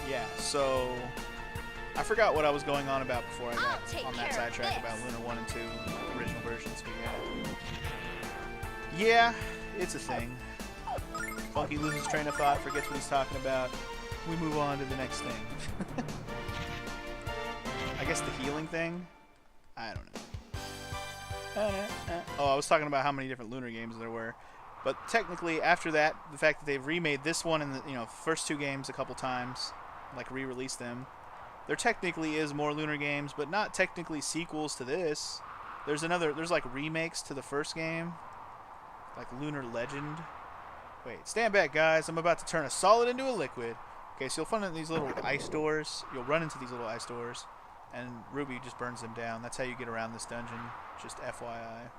Yeah, so... I forgot what I was going on about before I got on that sidetrack about Lunar 1 and 2 original versions, but yeah. Yeah, it's a thing. Funky loses train of thought, forgets what he's talking about. We move on to the next thing. I guess the healing thing? I don't know. Oh, I was talking about how many different Lunar games there were. But technically, after that, the fact that they've remade this one and the first 2 games a couple times, like re-released them, there technically is more Lunar games, but not technically sequels to this. There's like remakes to the first game, like Lunar Legend. Wait, stand back, guys. I'm about to turn a solid into a liquid. Okay, so you'll find these little ice doors. You'll run into these little ice doors, and Ruby just burns them down. That's how you get around this dungeon. Just FYI.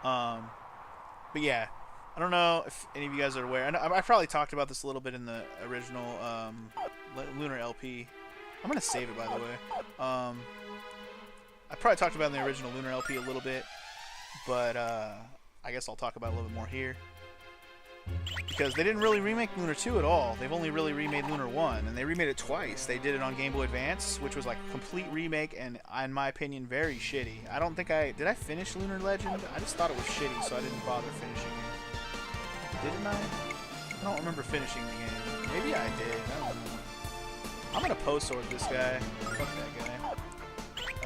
But yeah, I don't know if any of you guys are aware. I probably talked about this a little bit in the original Lunar LP. I'm gonna save it, by the way. I probably talked about it in the original Lunar LP a little bit, but I guess I'll talk about it a little bit more here. Because they didn't really remake Lunar 2 at all. They've only really remade Lunar 1, and they remade it twice. They did it on Game Boy Advance, which was like a complete remake, and in my opinion, very shitty. I don't think did I finish Lunar Legend? I just thought it was shitty, so I didn't bother finishing it. Didn't I? I don't remember finishing the game. Maybe I did. I don't know. I'm gonna post sword this guy. Fuck that guy.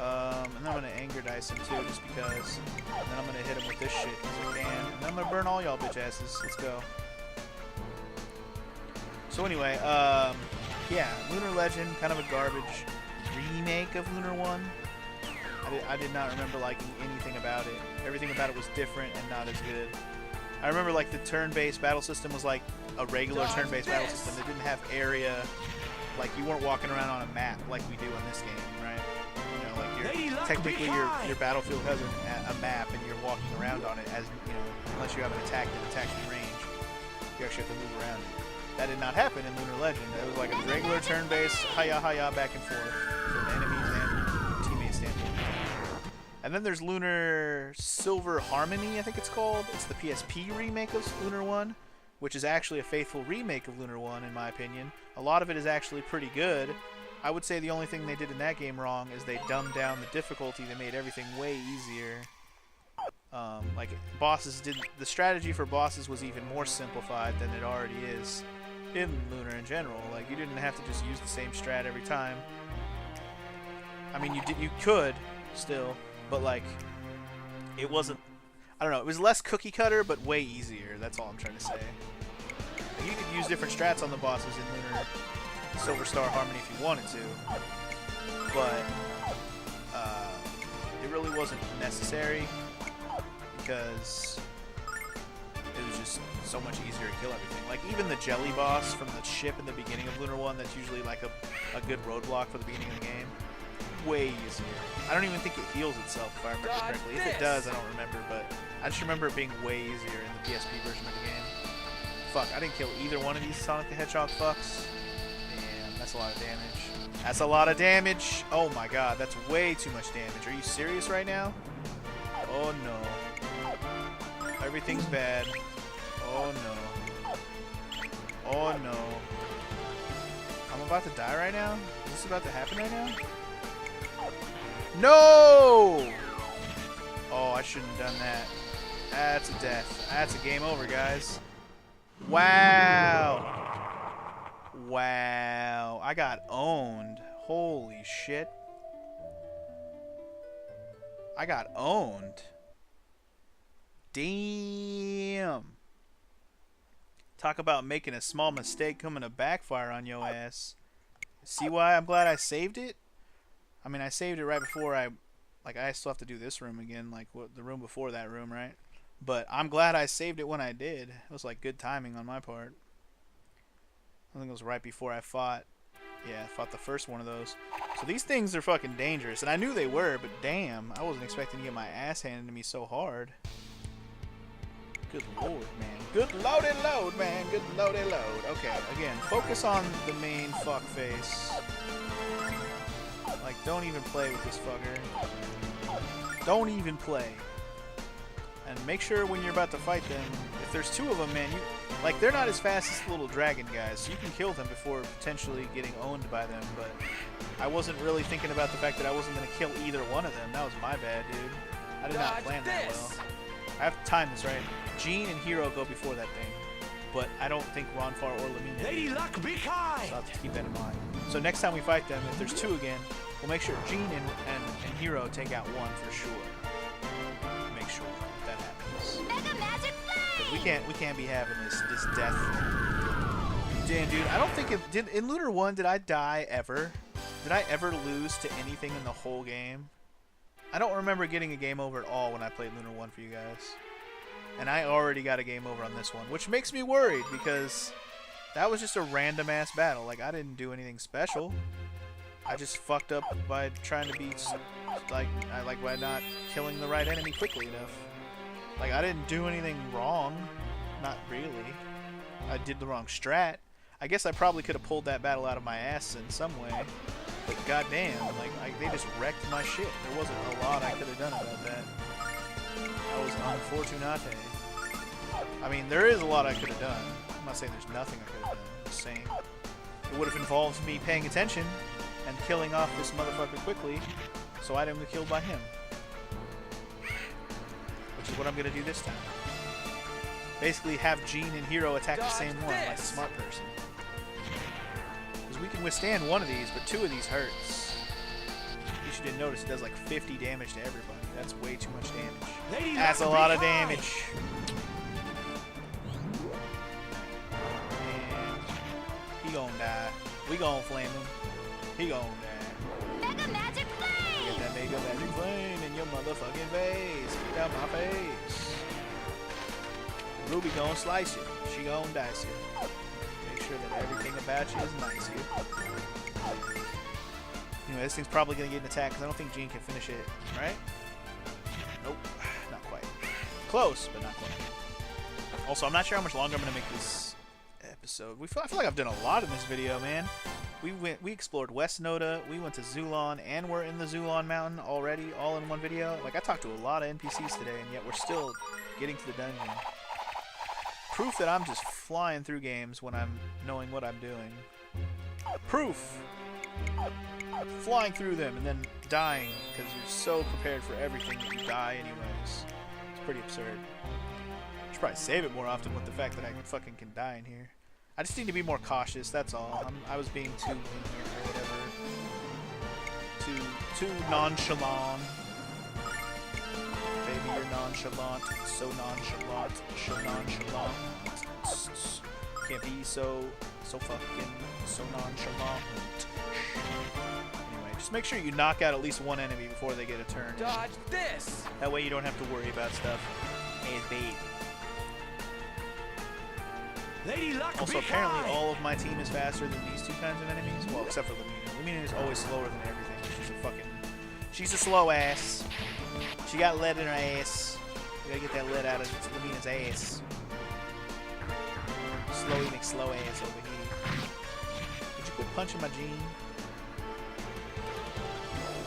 And then I'm gonna anger dice him too, just because. And then I'm gonna hit him with this shit because I can. And then I'm gonna burn all y'all bitch asses. Let's go. So anyway, yeah, Lunar Legend, kind of a garbage remake of Lunar 1. I did not remember liking anything about it. Everything about it was different and not as good. I remember like the turn-based battle system was like a regular turn-based battle system. It didn't have area, like you weren't walking around on a map like we do in this game, right? You know, like technically your battlefield has a map and you're walking around on it, as you know, unless you have an attack that attacks from range. You actually have to move around it. That did not happen in Lunar Legend. It was like a regular turn-based hiya back and forth from enemies and teammates standpoint. And then there's Lunar Silver Harmony, I think it's called. It's the PSP remake of Lunar 1, which is actually a faithful remake of Lunar 1 in my opinion. A lot of it is actually pretty good. I would say the only thing they did in that game wrong is they dumbed down the difficulty. They made everything way easier. Like bosses didn't. The strategy for bosses was even more simplified than it already is in Lunar in general. Like you didn't have to just use the same strat every time. I mean, you could still, but like it wasn't. I don't know. It was less cookie cutter, but way easier. That's all I'm trying to say. Like, you could use different strats on the bosses in Lunar Silver Star Harmony if you wanted to, but it really wasn't necessary because it was just so much easier to kill everything. Like even the jelly boss from the ship in the beginning of Lunar 1, that's usually like a good roadblock for the beginning of the game, way easier. I don't even think it heals itself if I remember correctly. If it does, I don't remember, but I just remember it being way easier in the PSP version of the game. Fuck, I didn't kill either one of these Sonic the Hedgehog fucks. That's a lot of damage. That's a lot of damage. Oh my god, that's way too much damage. Are you serious right now? Oh no. Everything's bad. Oh no. Oh no. I'm about to die right now? Is this about to happen right now? No! Oh, I shouldn't have done that. That's a death. That's a game over, guys. Wow. Wow, I got owned. Holy shit. I got owned. Damn. Talk about making a small mistake coming to backfire on your ass. See why I'm glad I saved it? I mean, I saved it right before I still have to do this room again, like what the room before that room, right? But I'm glad I saved it when I did. It was like good timing on my part. I think it was right before I fought. Yeah, I fought the first one of those. So these things are fucking dangerous. And I knew they were, but damn, I wasn't expecting to get my ass handed to me so hard. Good lord, man. Good loaded load, man. Good loaded load. Okay, again, focus on the main fuck face. Like, don't even play with this fucker. Don't even play. And make sure when you're about to fight them, if there's two of them, man, like, they're not as fast as the little dragon guys, so you can kill them before potentially getting owned by them, but I wasn't really thinking about the fact that I wasn't going to kill either one of them. That was my bad, dude. I did not plan that well. I have to time this right. Gene and Hero go before that thing, but I don't think Ronfar or Lamina. Lady Luck, be kind! So I'll have to keep that in mind. So next time we fight them, if there's two again, we'll make sure Gene and Hero take out one for sure. Make sure that happens. Mega Magic Flame! We can't be having this death. Damn, dude, I don't think in Lunar 1 did I die ever? Did I ever lose to anything in the whole game? I don't remember getting a game over at all when I played Lunar 1 for you guys. And I already got a game over on this one, which makes me worried because that was just a random ass battle. Like, I didn't do anything special. I just fucked up by trying to be by not killing the right enemy quickly enough. Like, I didn't do anything wrong. Not really. I did the wrong strat. I guess I probably could have pulled that battle out of my ass in some way. But goddamn, like they just wrecked my shit. There wasn't a lot I could have done about that. I was unfortunate. I mean, there is a lot I could have done. I'm not saying there's nothing I could have done. I'm just saying it would have involved me paying attention and killing off this motherfucker quickly so I didn't get killed by him. Which is what I'm going to do this time. Basically have Gene and Hero attack the same one like a smart person. Because we can withstand one of these, but two of these hurts. In case you didn't notice, it does like 50 damage to everybody. That's way too much damage. That's a lot of damage. And he gonna die. We gonna flame him. He gonna die. Mega Magic Flame! Get that Mega Magic Flame in your motherfucking face. Get out my face. Ruby gonna slice you. She gonna dice you. Make sure that everything about you is nice here. Anyway, this thing's probably going to get an attack because I don't think Jean can finish it, right? Nope, not quite. Close, but not quite. Also, I'm not sure how much longer I'm going to make this episode. I feel like I've done a lot in this video, man. We explored West Noda, we went to Zulon, and we're in the Zulon Mountain already, all in one video. Like, I talked to a lot of NPCs today, and yet we're still getting to the dungeon. Proof that I'm just flying through games when I'm knowing what I'm doing. Proof! Flying through them and then dying because you're so prepared for everything that you die anyways. It's pretty absurd. I should probably save it more often with the fact that I fucking can die in here. I just need to be more cautious, that's all. I was being too lenient or whatever. Too nonchalant. Baby, you're nonchalant. So nonchalant. So nonchalant. Can't be so fucking so nonchalant. Anyway, just make sure you knock out at least one enemy before they get a turn. Dodge this! That way you don't have to worry about stuff as bait. Lady Luck, Also, apparently all of my team is faster than these two kinds of enemies. Well, except for Lumina. Lumina is always slower than everything. She's a slow ass. She got lead in her ass. We gotta get that lead out of Lumina's ass. Slowy McSlow ass over here. Would you quit punching my Jean?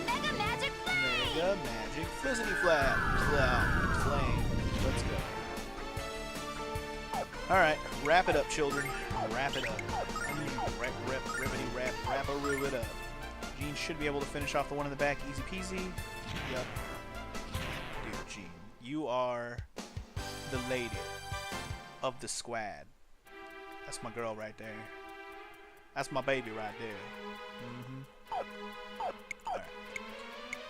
Mega Magic Flame! Mega Magic Flizzity Flame. Let's go. Alright, wrap it up, children. Wrap it up. Wrap-a-roo it up. Jean should be able to finish off the one in the back easy peasy. Yep. Dear Jean, you are the lady of the squad. That's my girl right there. That's my baby right there. Alright.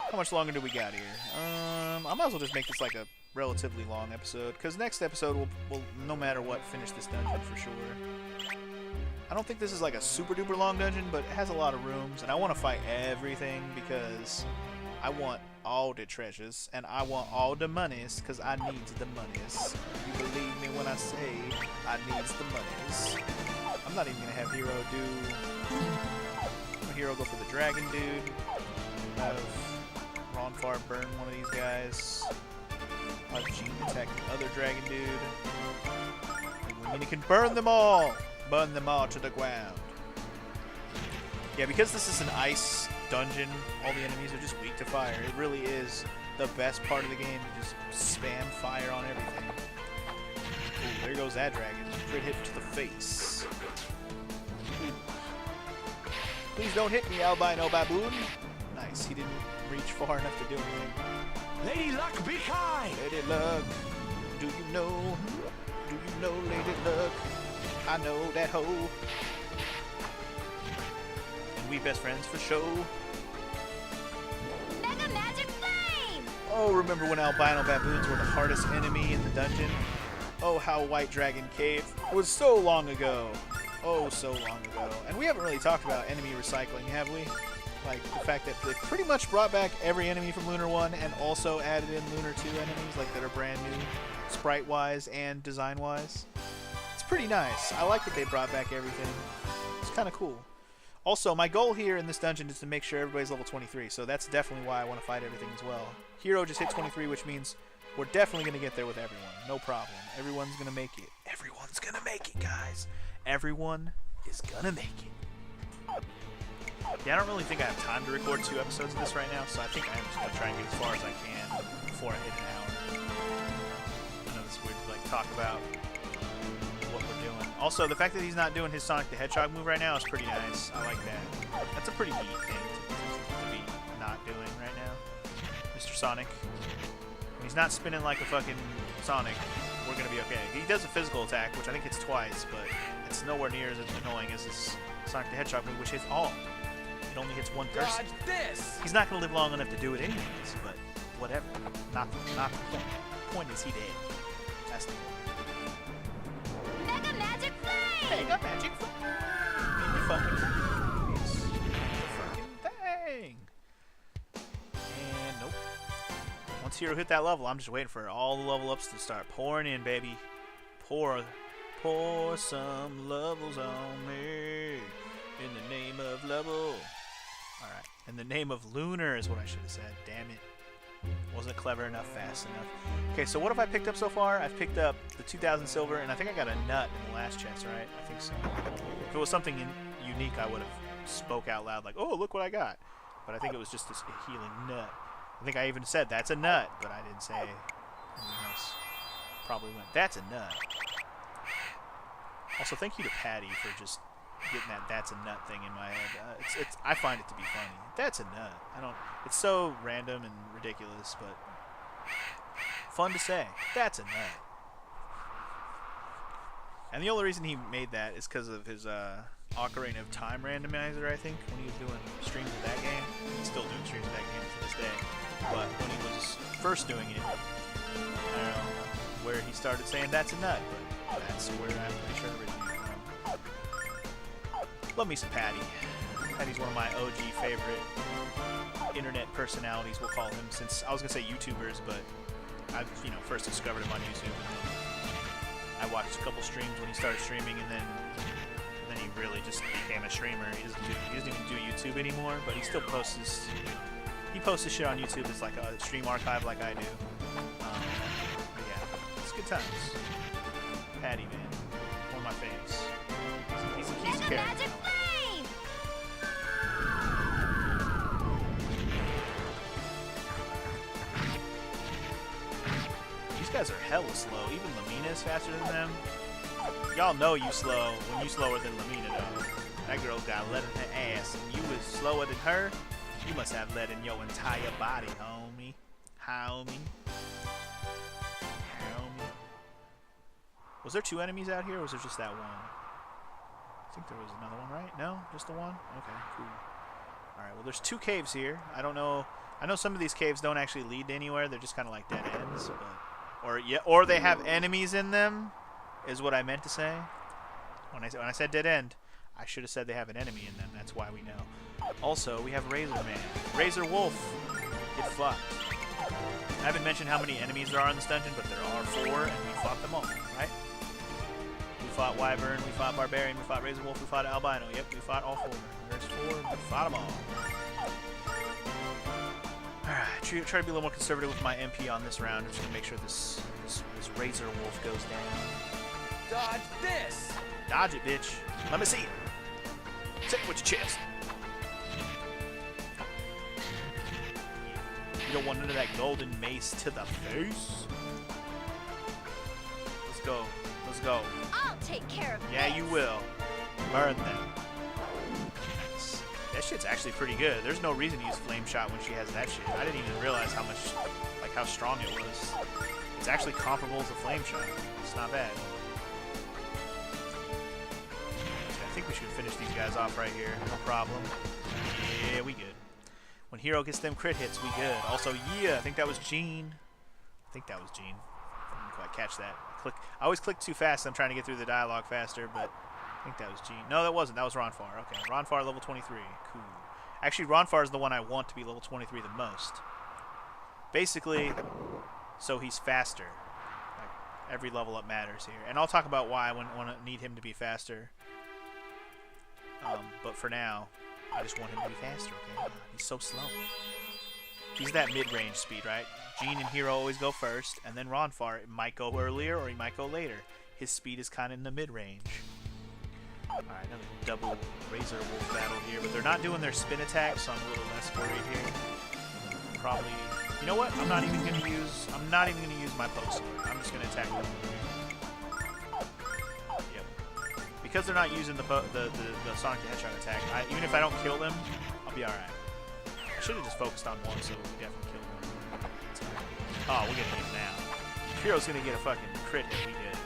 How much longer do we got here? I might as well just make this like a relatively long episode, because next episode we'll no matter what finish this dungeon for sure. I don't think this is like a super duper long dungeon, but it has a lot of rooms, and I want to fight everything because I want all the treasures and I want all the monies because I need the monies. You believe me when I say I need the monies. I'm not even gonna have Hero go for the dragon dude. Have Ronfar burn one of these guys. Have Jean attack the other dragon dude. And he can burn them all! Burn them all to the ground. Yeah, because this is an ice dungeon, all the enemies are just weak to fire. It really is the best part of the game to just spam fire on everything. Ooh, there goes that dragon. Crit hit to the face. Ooh. Please don't hit me, albino baboon. Nice, he didn't reach far enough to do anything. Lady Luck, be kind! Lady Luck, do you know? Do you know Lady Luck? I know that hoe. And we best friends for show. Mega Magic Flame! Oh, remember when albino baboons were the hardest enemy in the dungeon? Oh, how White Dragon Cave was so long ago. Oh, so long ago. And we haven't really talked about enemy recycling, have we? Like, the fact that they pretty much brought back every enemy from Lunar 1 and also added in Lunar 2 enemies, like, that are brand new, sprite-wise and design-wise. It's pretty nice. I like that they brought back everything. It's kind of cool. Also, my goal here in this dungeon is to make sure everybody's level 23, so that's definitely why I want to fight everything as well. Hero just hit 23, which means we're definitely going to get there with everyone. No problem. Everyone's going to make it. Everyone's going to make it, guys. Everyone is going to make it. Yeah, I don't really think I have time to record 2 episodes of this right now, so I think I'm just going to try and get as far as I can before I hit an hour. I know it's weird to like talk about what we're doing. Also, the fact that he's not doing his Sonic the Hedgehog move right now is pretty nice. I like that. That's a pretty neat thing to be not doing right now. Mr. Sonic. When he's not spinning like a fucking Sonic, we're going to be okay. He does a physical attack, which I think hits twice, but it's nowhere near as annoying as his Sonic the Hedgehog move, which hits all. It only hits one person. Dodge this! He's not going to live long enough to do it anyways, but whatever. Not the point. The point is he dead. That's the point. Mega Magic Flame! Mega Magic Flame! In your fucking face. Your fucking thing! And nope. Once Hero hit that level, I'm just waiting for all the level ups to start pouring in, baby. Pour some levels on me. In the name of level. Alright. In the name of Lunar is what I should have said. Damn it. Wasn't clever enough, fast enough. Okay, so what have I picked up so far? I've picked up the 2,000 silver, and I think I got a nut in the last chest, right? I think so. If it was something unique, I would have spoke out loud like, oh, look what I got. But I think it was just this healing nut. I think I even said, that's a nut, but I didn't say anything else. Probably went, that's a nut. Also, thank you to Patty for just getting that "that's a nut" thing in my head. I find it to be funny. That's a nut. It's so random and ridiculous, but fun to say. That's a nut. And the only reason he made that is because of his Ocarina of Time randomizer, I think, when he was doing streams of that game. He's still doing streams of that game to this day. But when he was first doing it, I don't know where he started saying "that's a nut," but that's where I'm pretty sure it originated from. Love me some Patty. Patty's one of my OG favorite internet personalities, we'll call him, since I was gonna say YouTubers, but I, first discovered him on YouTube. I watched a couple streams when he started streaming, and then he really just became a streamer. He doesn't even do YouTube anymore, but he still posts his. He posts his shit on YouTube as like a stream archive, like I do. But yeah, it's good times. Patty, man, one of my faves. He's a character. Magic flame! These guys are hella slow. Even Lamina is faster than them. Y'all know you slow when you slower than Lamina, though. That girl's got lead in her ass, and you was slower than her. You must have lead in your entire body, homie. Homie. Was there 2 enemies out here, or was there just that one? I think there was another one, right? No? Just the one? Okay, cool. Alright, well, there's 2 caves here. I don't know. I know some of these caves don't actually lead to anywhere. They're just kind of like dead ends. But, or they have enemies in them, is what I meant to say. When I said dead end, I should have said they have an enemy in them. That's why we know. Also, we have Razor Man. Razor Wolf. Get fucked. I haven't mentioned how many enemies there are in this dungeon, but there are 4, and we fought them all, right? We fought Wyvern, we fought Barbarian, we fought Razor Wolf, we fought Albino. Yep, we fought all 4. There's 4, we fought them all. Alright, try to be a little more conservative with my MP on this round. I'm just going to make sure this Razor Wolf goes down. Dodge this! Dodge it, bitch. Let me see it. Sit with your chest. You don't want none of that golden mace to the face. Let's go. Let's go. I'll take care of Yeah, this. you will. Burn them. Nice. That shit's actually pretty good. There's no reason to use flame shot when she has that shit. I didn't even realize how strong it was. It's actually comparable to flame shot. It's not bad. I think we should finish these guys off right here. No problem. Yeah, we good. When Hero gets them crit hits, we good. Also, yeah, I think that was Jean. I think that was Jean. I didn't quite catch that. I always click too fast. I'm trying to get through the dialogue faster, but I think that was Jean. No, that wasn't. That was Ronfar. Okay, Ronfar level 23. Cool. Actually, Ronfar is the one I want to be level 23 the most. Basically, so he's faster. Like, every level up matters here. And I'll talk about why I want to need him to be faster. But for now, I just want him to be faster, okay? He's so slow. He's that mid-range speed, right? Jean and Hero always go first, and then Ronfar might go earlier or he might go later. His speed is kind of in the mid-range. Alright, another double Razor Wolf battle here, but they're not doing their spin attack, so I'm a little less worried here. Probably... You know what? I'm not even gonna use my poke sword. I'm just gonna attack them. Yep. Because they're not using the Sonic the Hedgehog attack, even if I don't kill them, I'll be alright. I should have just focused on one, so we definitely killed one. Oh, we're gonna hit now. Hero's gonna get a fucking crit hit. We did.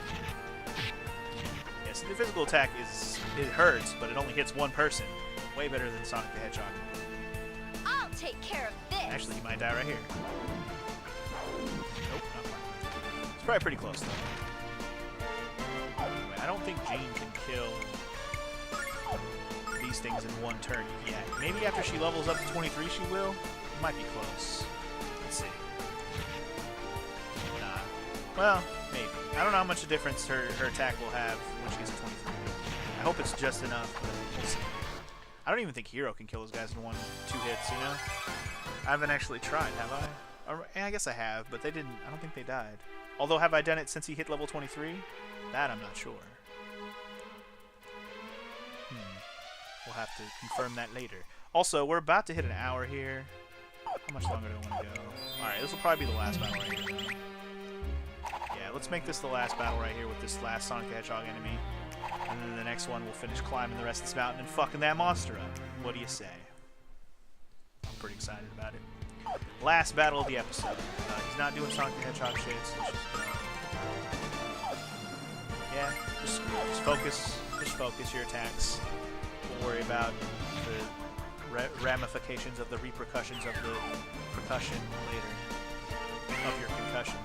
Yeah, so the physical attack it hurts, but it only hits one person. Way better than Sonic the Hedgehog. I'll take care of this. Actually, he might die right here. Nope, not quite. It's probably pretty close, though. Anyway, I don't think Jean can kill these things in one turn yet. Maybe after she levels up to 23, she will. It might be close. Let's see. Nah. Well, maybe. I don't know how much of a difference her attack will have when she gets to 23. I hope it's just enough, but we'll see. I don't even think Hero can kill those guys in 1-2 hits, you know? I haven't actually tried, have I? Or, I guess I have, but they didn't. I don't think they died. Although, have I done it since he hit level 23? That I'm not sure. We'll have to confirm that later. Also, we're about to hit an hour here. How much longer do I want to go? Alright, this will probably be the last battle right here. Yeah, let's make this the last battle right here with this last Sonic the Hedgehog enemy. And then the next one we'll finish climbing the rest of this mountain and fucking that monster up. What do you say? I'm pretty excited about it. Last battle of the episode. He's not doing Sonic the Hedgehog shit, so let's just go. Yeah, just focus. Just focus your attacks. Don't worry about the ramifications of the repercussions of the percussion later. Of your concussion.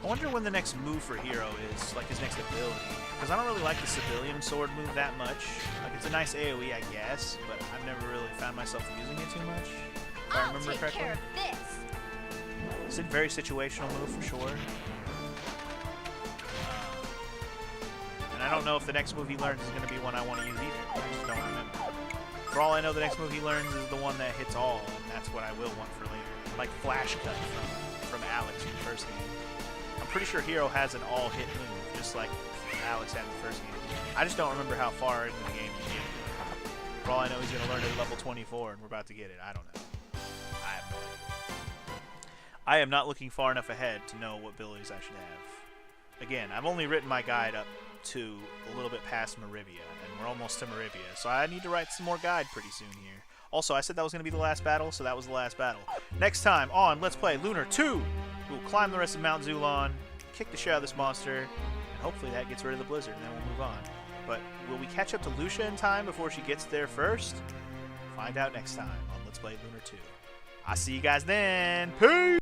I wonder when the next move for Hero is, like his next ability. Because I don't really like the civilian sword move that much. Like, it's a nice AoE, I guess, but I've never really found myself using it too much. If I remember correctly. Care of this. It's a very situational move for sure. And I don't know if the next move he learns is going to be one I want to use either. I just don't remember. For all I know, the next move he learns is the one that hits all, and that's what I will want for later. Like Flash Cut from Alex in the first game. I'm pretty sure Hero has an all-hit move, just like Alex had in the first game. I just don't remember how far into the game he came. For all I know, he's going to learn it at level 24, and we're about to get it. I don't know. I have no idea. I am not looking far enough ahead to know what abilities I should have. Again, I've only written my guide up to a little bit past Marivia, and we're almost to Marivia, so I need to write some more guide pretty soon here. Also, I said that was going to be the last battle, so that was the last battle. Next time on Let's Play Lunar 2, we'll climb the rest of Mount Zulon, kick the shit out of this monster, and hopefully that gets rid of the blizzard, and then we'll move on. But will we catch up to Lucia in time before she gets there first? Find out next time on Let's Play Lunar 2. I'll see you guys then. Peace!